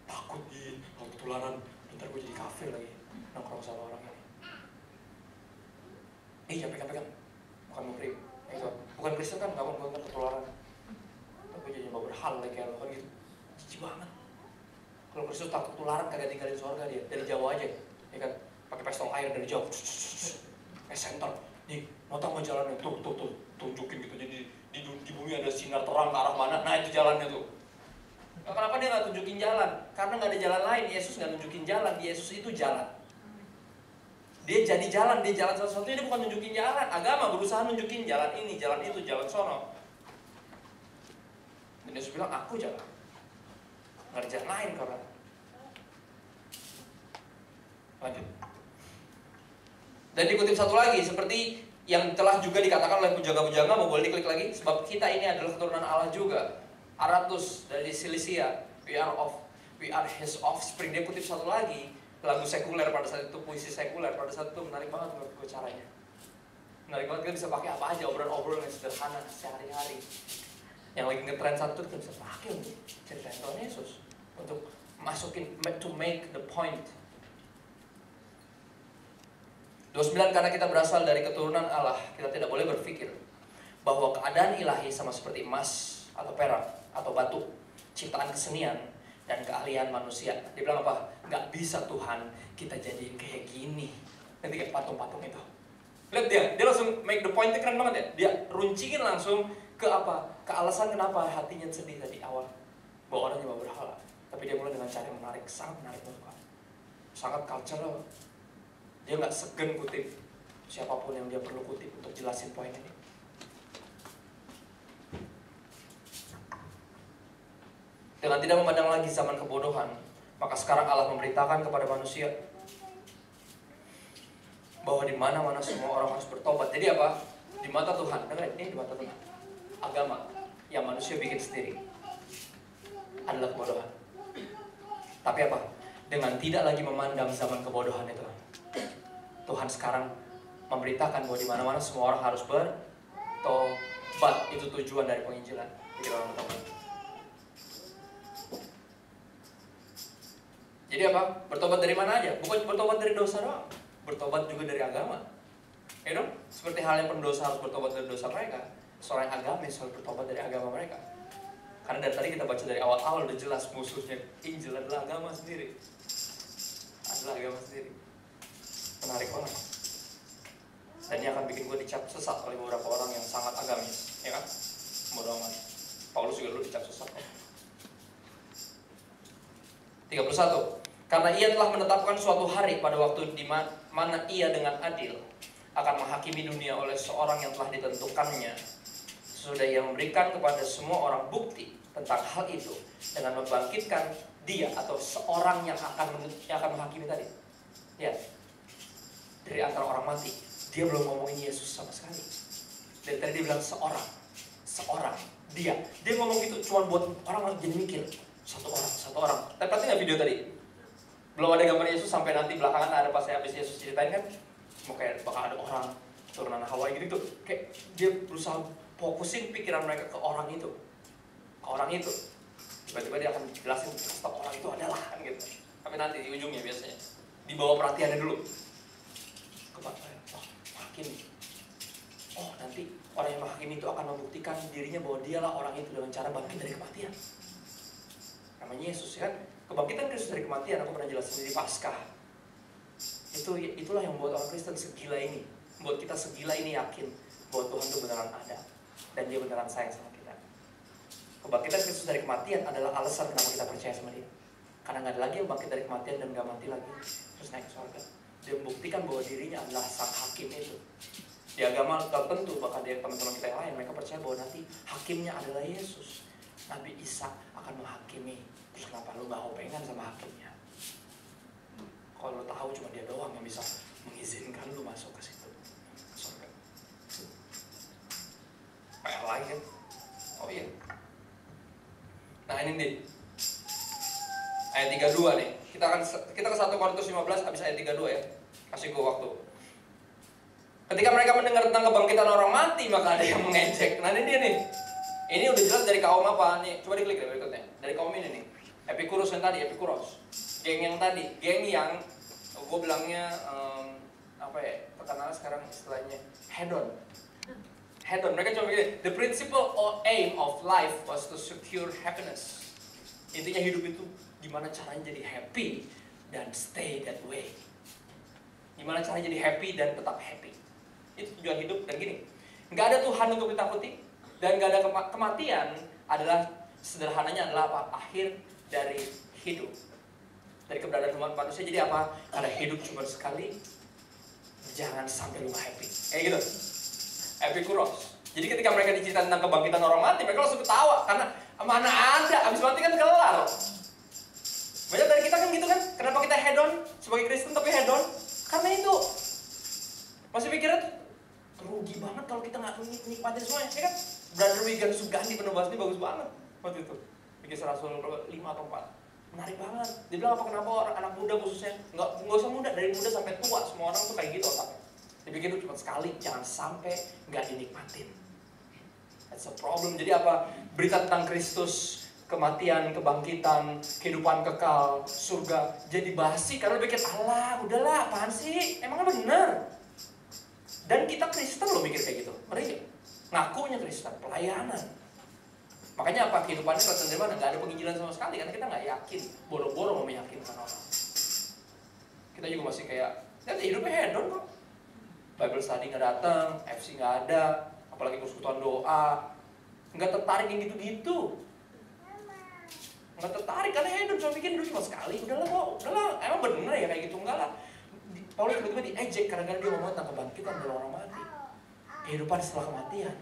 Takut kalau ketularan, ntar gue jadi kafir lagi nongkrong sama orang ini. Jangan pegang-pegang, bukan muhrim. Bukan Kristen kan, nggak mau ketularan. Tapi jadi mau berhal lagi kayak lo kan gitu. Jijik banget. Kalau Kristus takut ketularan kagak tinggalin surga dia dari jauh aja, ya kan? Pakai pistol air dari jauh, kayak center. Nih, notang mau jalannya, tuh, tunjukin gitu. Jadi di bumi ada sinar terang ke arah mana, nah itu jalannya tuh. Nah, kenapa dia nggak tunjukin jalan? Karena nggak ada jalan lain. Yesus nggak tunjukin jalan, Yesus itu jalan. Dia jadi jalan, dia jalan satu-satunya, dia bukan nunjukin jalan. Agama berusaha nunjukin jalan ini, jalan itu, jalan sono. Dan Yesus bilang, aku jalan. Nggak ada jalan lain karena. Lanjut. Dan dikutip satu lagi, seperti yang telah juga dikatakan oleh pujangga-pujangga, mau boleh diklik lagi, sebab kita ini adalah keturunan Allah juga. Aratus dari Silisia, we are his offspring. Dia kutip satu lagi, lagu sekuler pada saat itu, puisi sekuler pada saat itu, menarik banget menurut gue caranya. Menarik banget, kita bisa pakai apa aja, obrolan-obrolan yang sederhana sehari-hari. Yang lagi ngetrend satu kita bisa pakai untuk cerita Tuhan Yesus, untuk masukin, to make the point. 29, karena kita berasal dari keturunan Allah, kita tidak boleh berpikir bahwa keadaan ilahi sama seperti emas atau perak atau batu, ciptaan kesenian dan keahlian manusia. Dia bilang apa? Nggak bisa Tuhan kita jadiin kayak gini. Nanti kayak patung-patung itu. Lihat dia langsung make the point, keren banget ya. Dia runcingin langsung ke apa? Ke alasan kenapa hatinya sedih tadi awal. Bahwa orang nyembah berhala. Tapi dia mulai dengan cara yang menarik, sangat menarik banget. Sangat cultural. Dia nggak segan kutip siapapun yang dia perlu kutip untuk jelasin poin ini. Dengan tidak memandang lagi zaman kebodohan, maka sekarang Allah memberitakan kepada manusia bahwa di mana-mana semua orang harus bertobat. Jadi apa? Di mata Tuhan, dengar ini, di mata Tuhan, agama yang manusia bikin sendiri adalah kebodohan. Tapi apa? Dengan tidak lagi memandang zaman kebodohan itu, Tuhan sekarang memberitakan bahwa di mana-mana semua orang harus bertobat. Itu tujuan dari penginjilan. Bikin orang bertobat. Jadi apa? Bertobat dari mana aja? Bukan bertobat dari dosa doang. Bertobat juga dari agama. You know? Seperti halnya pendosa harus bertobat dari dosa mereka, seorang agamis harus bertobat dari agama mereka. Karena dari tadi kita baca dari awal-awal udah jelas musuhnya Injil adalah agama sendiri. Adalah agama sendiri. Menarik banget. Dan ini akan bikin gue dicap sesat oleh beberapa orang yang sangat agamis, ya kan? Bodoh amat. Paulus juga dulu dicap sesat. 31. Karena ia telah menetapkan suatu hari pada waktu di mana ia dengan adil akan menghakimi dunia oleh seorang yang telah ditentukannya sesudah ia memberikan kepada semua orang bukti tentang hal itu dengan membangkitkan dia atau seorang yang akan menghakimi tadi. Ya, dari antara orang mati. Dia belum ngomongin Yesus sama sekali. Dari tadi dia bilang seorang, dia ngomong gitu cuma buat orang jadi mikir satu orang. Tapi perhati nggak video tadi? Belum ada gambar Yesus sampai nanti belakangan ada pas habis Yesus ceritain kan, mau kayak bakal ada orang turunan Hawa gitu tuh, kayak dia berusaha fokusin pikiran mereka ke orang itu. Tiba-tiba dia akan jelasin setiap orang itu adalah kan gitu. Tapi nanti di ujungnya biasanya dibawa perhatiannya dulu. Hakim. Oh, nanti orang yang menghakimi itu akan membuktikan dirinya bahwa dialah orang itu dengan cara bangkit dari kematian. Namanya Yesus kan, kebangkitan Kristus dari kematian aku pernah jelasin di Paskah. Itulah yang membuat orang Kristen segila ini, membuat kita segila ini yakin bahwa Tuhan itu beneran ada dan Dia beneran sayang sama kita. Kebangkitan Kristus dari kematian adalah alasan kenapa kita percaya sama Dia. Karena nggak ada lagi yang bangkit dari kematian dan nggak mati lagi terus naik ke surga. Dia membuktikan bahwa dirinya adalah sang hakim itu. Di agama tertentu, bahkan di teman-teman kita yang lain, mereka percaya bahwa nanti hakimnya adalah Yesus. Nabi Isa akan menghakimi. Terus kenapa lu gak hopengan sama hakimnya? Kalau lu tahu cuma dia doang yang bisa mengizinkan lu masuk ke situ, ke surga. PR lagi kan? Oh iya. Nah ini nih, ayat 32 nih. Kita ke 1 Korintus 15 habis ayat 32 ya. Kasih gue waktu. Ketika mereka mendengar tentang kebangkitan orang mati, maka ada yang mengejek. Nah ini dia nih. Ini udah jelas dari kaum apa nih? Coba diklik deh berikutnya. Dari kaum ini nih. Epikuros yang tadi, Epikuros. Geng yang tadi, geng yang gue bilangnya terkenal sekarang istilahnya hedon. Mereka cuma begini. The principle or aim of life was to secure happiness. Intinya hidup itu gimana caranya jadi happy dan stay that way. Gimana caranya jadi happy dan tetap happy. Itu tujuan hidup. Dan gini, nggak ada Tuhan untuk ditakuti dan nggak ada kematian adalah sederhananya adalah apa? Akhir dari hidup, dari keberadaan umat manusia. Jadi apa? Karena hidup cuma sekali, jangan sampai lu happy. Kayak gitu. Epikuros. Jadi ketika mereka diceritakan tentang kebangkitan orang mati, mereka langsung ketawa karena mana ada, habis mati kan kelar. Banyak dari kita kan gitu kan? Kenapa kita hedon sebagai Kristen tapi hedon? Karena itu masih pikirnya rugi banget kalau kita nggak nikmatin semuanya, ya kan? Brother Wigan Sugandi penebas ini bagus banget waktu itu. Bikin Rasul 5 atau 4. Menarik banget. Dia bilang apa kenapa orang anak muda khususnya nggak usah muda, dari muda sampai tua semua orang tuh kayak gitu otaknya. Dibikin itu cuma sekali, jangan sampai nggak dinikmatin. That's a problem. Jadi apa? Berita tentang Kristus, kematian, kebangkitan, kehidupan kekal, surga jadi basi karena pikir Allah, udahlah apaan sih? Emangnya bener? Dan kita Kristen loh mikir kayak gitu. Mereka ngakunya Kristen, pelayanan. Makanya apa? Kehidupannya kelihatan dari mana? Gak ada penginjilan sama sekali karena kita nggak yakin, boro-boro mau meyakinkan orang. Kita juga masih kayak, hidupnya hedon kok. Bible study nggak datang, FC nggak ada, apalagi persekutuan doa, nggak tertarik yang gitu-gitu. Nggak tertarik karena hedon cuma bikin hidup cuma sekali. Udahlah, emang bener ya kayak gitu? Enggak lah. Paulus tiba-tiba diejek karena dia ngomong tentang kebangkitan dari orang mati. Kehidupan setelah kematian.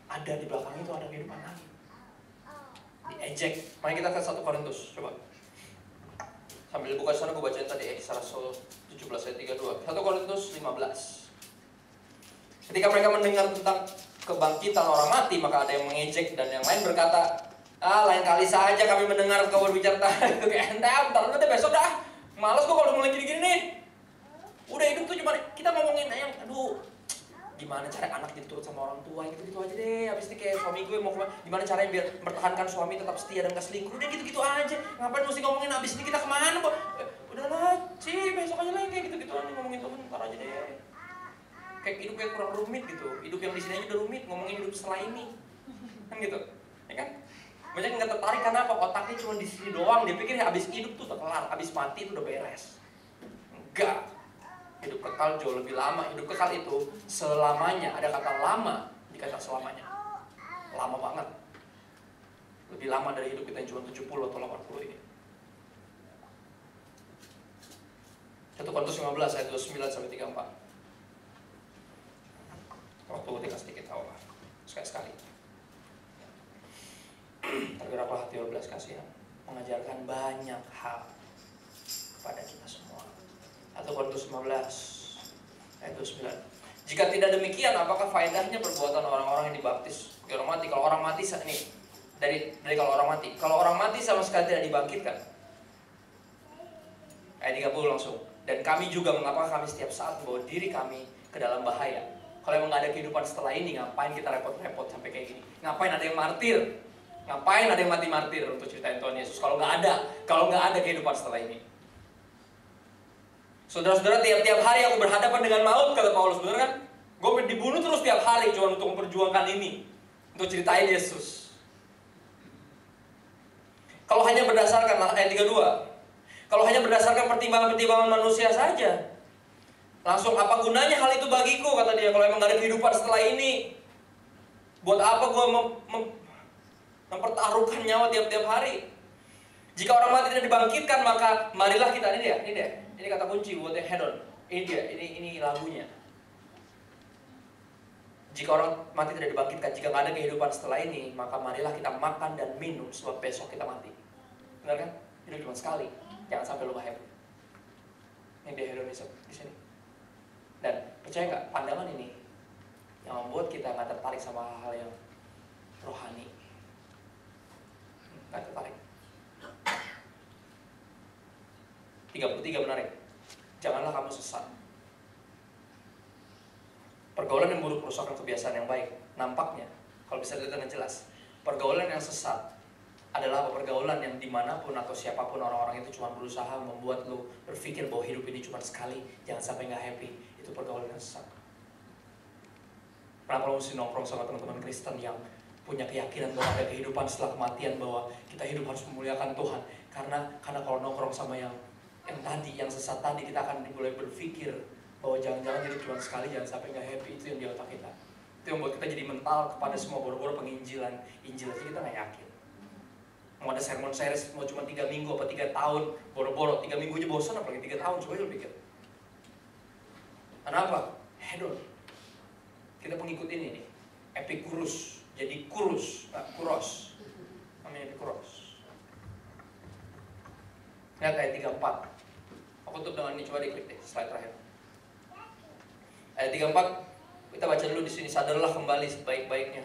Ada di belakang itu, ada kehidupan lagi. Diejek. Mari kita ke 1 Korintus, coba. Sambil buka sana gue bacain tadi Kisah Rasul 17 ayat 32. 1 Korintus 15. Ketika mereka mendengar tentang kebangkitan orang mati, maka ada yang mengejek dan yang lain berkata, lain kali saja kami mendengar kau berbicara itu kayak entar deh besok dah. Males gue kalau mulai gini-gini nih. Udah hidup tuh cuma kita ngomongin yang gimana cara anak jadi turut sama orang tua gitu-gitu aja deh. Habis ini kayak suami gue mau gimana caranya biar mempertahankan suami tetap setia dan gak selingkuh. Udah gitu-gitu aja. Ngapain mesti ngomongin habis ini kita kemana kok? Udahlah, besok aja lah kayak gitu-gitu aja ngomongin temen ntar aja deh. Kayak hidup kayak kurang rumit gitu. Hidup yang di sini aja udah rumit, ngomongin hidup setelah ini. Kan gitu. Ya kan? Banyak yang gak tertarik karena apa? Otaknya cuma di sini doang. Dia pikir habis hidup tuh udah kelar, habis mati itu udah beres. Enggak. Hidup kekal jauh lebih lama. Hidup kekal itu selamanya. Ada kata lama di kata selamanya. Lama banget. Lebih lama dari hidup kita yang cuma 70 atau 80 ini. 1 Korintus 15 ayat 29 sampai 34. Waktu tinggal sedikit, sekali-sekali. bergeraklah hati belas kasihan, mengajarkan banyak hal kepada kita semua. 1 Korintus 15 ayat 29. Jika tidak demikian, apakah faedahnya perbuatan orang-orang yang dibaptis? Orang mati. Kalau orang mati nih, dari kalau orang mati sama sekali tidak dibangkitkan. Ayat 30 langsung. Dan kami juga, mengapa kami setiap saat membawa diri kami ke dalam bahaya? Kalau emang gak ada kehidupan setelah ini, ngapain kita repot-repot sampai kayak gini? Ngapain ada yang martir? Ngapain ada yang mati martir untuk ceritain Tuhan Yesus? Kalau nggak ada kehidupan setelah ini. Saudara-saudara, tiap-tiap hari aku berhadapan dengan maut, kata Paulus, benar kan? Gue dibunuh terus tiap hari cuma untuk memperjuangkan ini, untuk ceritain Yesus. Kalau hanya berdasarkan ayat 32, kalau hanya berdasarkan pertimbangan-pertimbangan manusia saja, langsung apa gunanya hal itu bagiku, kata dia, kalau emang gak ada kehidupan setelah ini. Buat apa gue mempertaruhkan nyawa tiap-tiap hari? Jika orang mati tidak dibangkitkan, maka marilah kita, ini kata kunci buat yang hedon. Ini lagunya. Jika orang mati tidak dibangkitkan, jika gak ada kehidupan setelah ini, maka marilah kita makan dan minum, sebab besok kita mati. Benar kan? Hidup cuma sekali. Jangan sampai lupa happy. Ini dia hedonisme di sini. Dan percaya nggak, pandangan ini yang membuat kita nggak tertarik sama hal-hal yang rohani. Nggak tertarik. 33 menarik. Janganlah kamu sesat. Pergaulan yang buruk merusakkan kebiasaan yang baik. Nampaknya, kalau bisa dilihat dengan jelas, pergaulan yang sesat adalah pergaulan yang dimanapun atau siapapun orang-orang itu cuma berusaha membuat lo berpikir bahwa hidup ini cuma sekali, jangan sampai nggak happy. Itu pergaulan yang sesat. Kenapa lo mesti nongkrong sama teman-teman Kristen yang punya keyakinan bahwa ada kehidupan setelah kematian, bahwa kita hidup harus memuliakan Tuhan? Karena kalau nongkrong sama yang sesat tadi, kita akan mulai berpikir bahwa jangan-jangan hidup cuma sekali, jangan sampai nggak happy. Itu yang di otak kita. Itu yang membuat kita jadi mental kepada semua boro-boro penginjilan. Injil aja kita nggak yakin. Mau ada sermon series, mau cuma 3 minggu apa 3 tahun, boro-boro 3 minggu aja bosan, apalagi 3 tahun, coba lu pikir. Kenapa? Hedon. Kita pengikut ini nih, Epikurus, jadi kurus, kuros, namanya Epikuros. Lihat ayat 34. Aku tutup dengan ini, coba diklik deh, slide terakhir. Ayat 34, kita baca dulu di sini. Sadarlah kembali sebaik-baiknya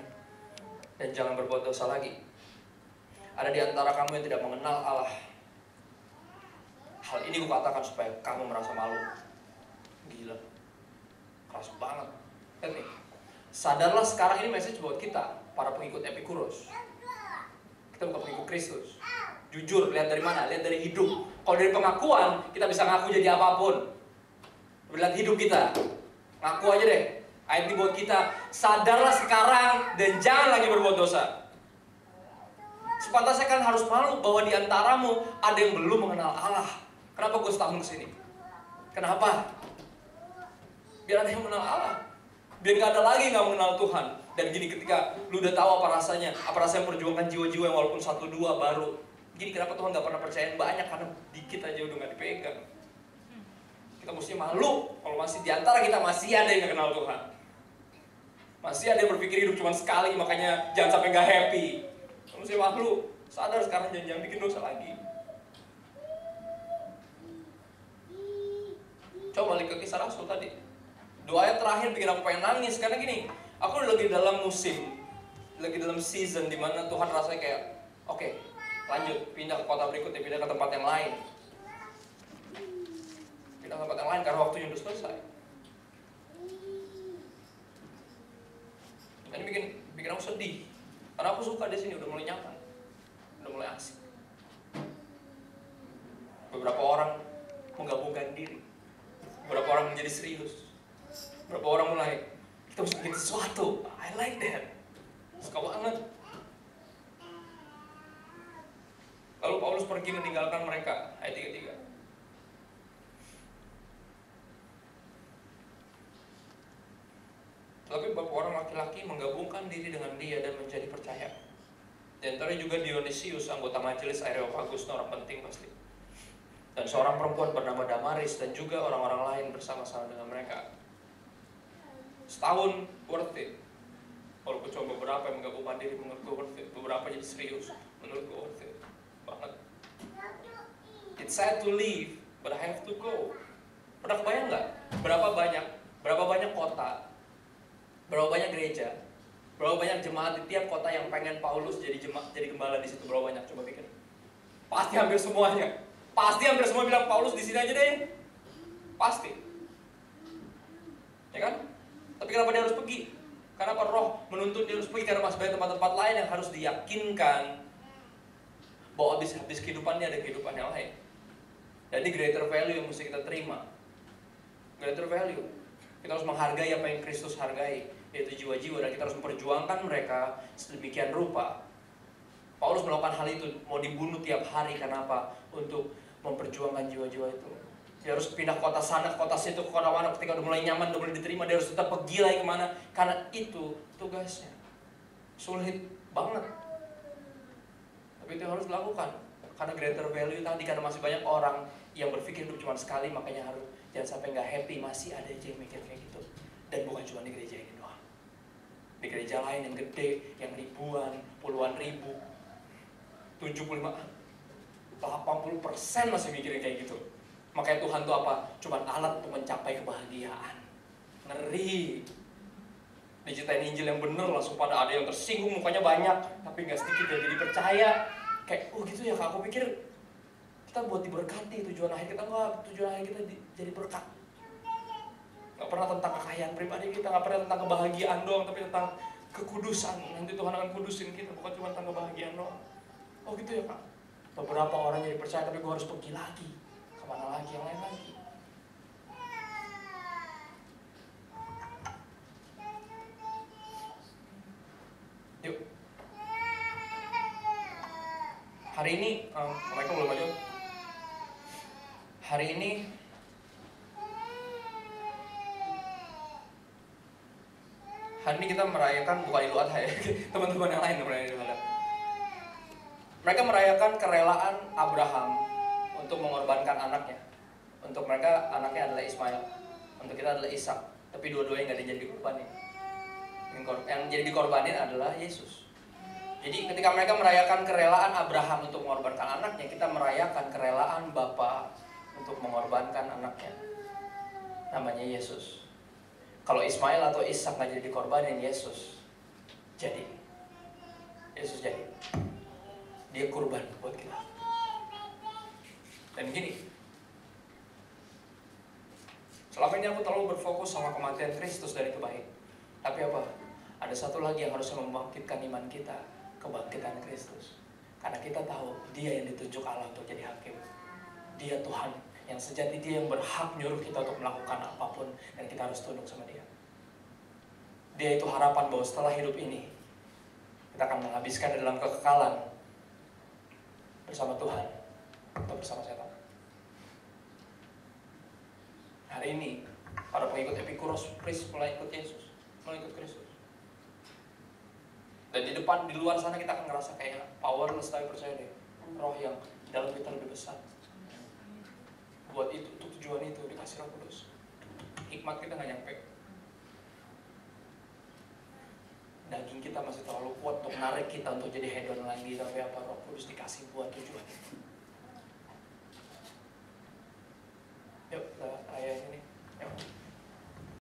dan jangan berbuat dosa lagi. Ada di antara kamu yang tidak mengenal Allah. Hal ini kukatakan supaya kamu merasa malu. Gila, keras banget kan nih. Sadarlah sekarang, ini message buat kita, para pengikut Epikuros. Kita bukan pengikut Kristus. Jujur, lihat dari mana? Lihat dari hidup. Kalau dari pengakuan, kita bisa ngaku jadi apapun. Lihat hidup kita, ngaku aja deh. Ayat ini buat kita, sadarlah sekarang dan jangan lagi berbuat dosa. Sepantasnya kan harus malu bahwa di antaramu ada yang belum mengenal Allah. Kenapa gue setahun kesini? Kenapa? Biar ada yang mengenal Allah. Biar gak ada lagi yang gak mengenal Tuhan. Dan gini, ketika lu udah tahu apa rasanya memperjuangkan jiwa-jiwa yang walaupun 1-2 baru. Gini, kenapa Tuhan gak pernah percayain banyak? Karena dikit aja udah gak dipegang. Kita mesti malu kalau masih di antara kita masih ada yang gak kenal Tuhan. Masih ada yang berpikir hidup cuma sekali, makanya jangan sampai gak happy. Mesti malu, sadar sekarang, jangan bikin dosa lagi. Coba balik ke Kisah Rasul tadi. Doa yang terakhir bikin aku pengen nangis, karena gini, aku lagi dalam musim, lagi dalam season dimana Tuhan rasanya kayak, oke, lanjut, pindah ke kota berikutnya, pindah ke tempat yang lain. Pindah ke tempat yang lain karena waktunya udah selesai. Ini bikin aku sedih. Karena aku suka di sini, udah mulai nyaman, udah mulai asik. Beberapa orang menggabungkan diri, beberapa orang menjadi serius, beberapa orang mulai kita harus bikin sesuatu. I like that, suka banget. Lalu Paulus pergi meninggalkan mereka, ayat 33. Tapi beberapa orang laki-laki menggabungkan diri dengan dia dan menjadi percaya. Di antaranya juga Dionysius, anggota majelis Areopagus, orang penting pasti. Dan seorang perempuan bernama Damaris dan juga orang-orang lain bersama-sama dengan mereka. Setahun worth it. Walaupun cuma beberapa yang menggabung mandiri, menurut gue worth it. Beberapa jadi serius, menurut gue worth it banget. It's sad to leave, but I have to go. Pernah kebayang nggak? Berapa banyak kota, berapa banyak gereja, berapa banyak jemaat di tiap kota yang pengen Paulus jadi gembala di situ? Berapa banyak? Coba pikir. Pasti hampir semuanya. Pasti hampir semua bilang Paulus di sini aja deh. Pasti. Ya kan? Tapi kenapa dia harus pergi? Karena Roh menuntut dia harus pergi karena masih banyak tempat-tempat lain yang harus diyakinkan bahwa habis kehidupannya ada kehidupan yang lain. Jadi greater value yang mesti kita terima. Greater value. Kita harus menghargai apa yang Kristus hargai, yaitu jiwa-jiwa, dan kita harus memperjuangkan mereka sedemikian rupa. Paulus melakukan hal itu, mau dibunuh tiap hari, kenapa? Untuk memperjuangkan jiwa-jiwa itu. Dia harus pindah kota sana, kota situ, kota mana. Ketika udah mulai nyaman, udah mulai diterima, dia harus tetap pergi lagi kemana. Karena itu tugasnya. Sulit banget. Tapi itu harus dilakukan. Karena greater value tadi, karena masih banyak orang yang berpikir hidup cuma sekali, makanya harus jangan sampai nggak happy. Masih ada aja yang mikir kayak gitu. Dan bukan cuma di gereja ini doang. Di gereja lain yang gede, yang ribuan, puluhan ribu, 75, 80% masih mikirin kayak gitu. Makanya Tuhan tuh apa? Cuma alat untuk mencapai kebahagiaan. Ngeri. Diceritain Injil yang bener, langsung pada ada yang tersinggung, mukanya banyak, tapi nggak sedikit yang jadi percaya. Kayak, oh gitu ya Kak, aku pikir kita buat diberkati, tujuan akhir kita enggak, tujuan akhir kita jadi berkat. Nggak pernah tentang kekayaan pribadi kita, nggak pernah tentang kebahagiaan doang, tapi tentang kekudusan. Nanti Tuhan akan kudusin kita, bukan cuma tentang kebahagiaan doang. Oh gitu ya Kak. Beberapa orang jadi percaya, tapi gue harus pergi lagi. Kemana lagi, yang lain lagi. Yuk. Hari ini, mereka belum maju. Hari ini kita merayakan, bukan Idul Adha ya, teman-teman yang lain merayakan Idul Adha. Mereka merayakan kerelaan Abraham untuk mengorbankan anaknya. Untuk mereka anaknya adalah Ismail, untuk kita adalah Ishak. Tapi dua-duanya nggak jadi dikorbanin. Yang jadi dikorbanin adalah Yesus. Jadi ketika mereka merayakan kerelaan Abraham untuk mengorbankan anaknya, kita merayakan kerelaan Bapa untuk mengorbankan anaknya. Namanya Yesus. Kalau Ismail atau Ishak nggak jadi dikorbanin, Yesus jadi. Yesus jadi. Dia kurban buat kita. Dan gini, selama ini aku terlalu berfokus sama kematian Kristus dan itu baik. Tapi apa? Ada satu lagi yang harus membangkitkan iman kita, kebangkitan Kristus. Karena kita tahu Dia yang ditunjuk Allah untuk jadi hakim. Dia Tuhan yang sejati, Dia yang berhak nyuruh kita untuk melakukan apapun, dan kita harus tunduk sama Dia. Dia itu harapan bahwa setelah hidup ini kita akan menghabiskan dalam kekekalan bersama Tuhan atau bersama setan. Hari ini para pengikut Epikuros mulai ikut Yesus, mulai ikut Kristus. Dan di depan, di luar sana kita akan ngerasa kayak powerless, tapi percaya deh, Roh yang dalam kita lebih besar. Buat itu, untuk tujuan itu dikasih Roh Kudus. Hikmat kita nggak nyampe. Daging kita masih terlalu kuat untuk narik kita untuk jadi hedon lagi, tapi apa? Roh Kudus dikasih buat tujuan itu.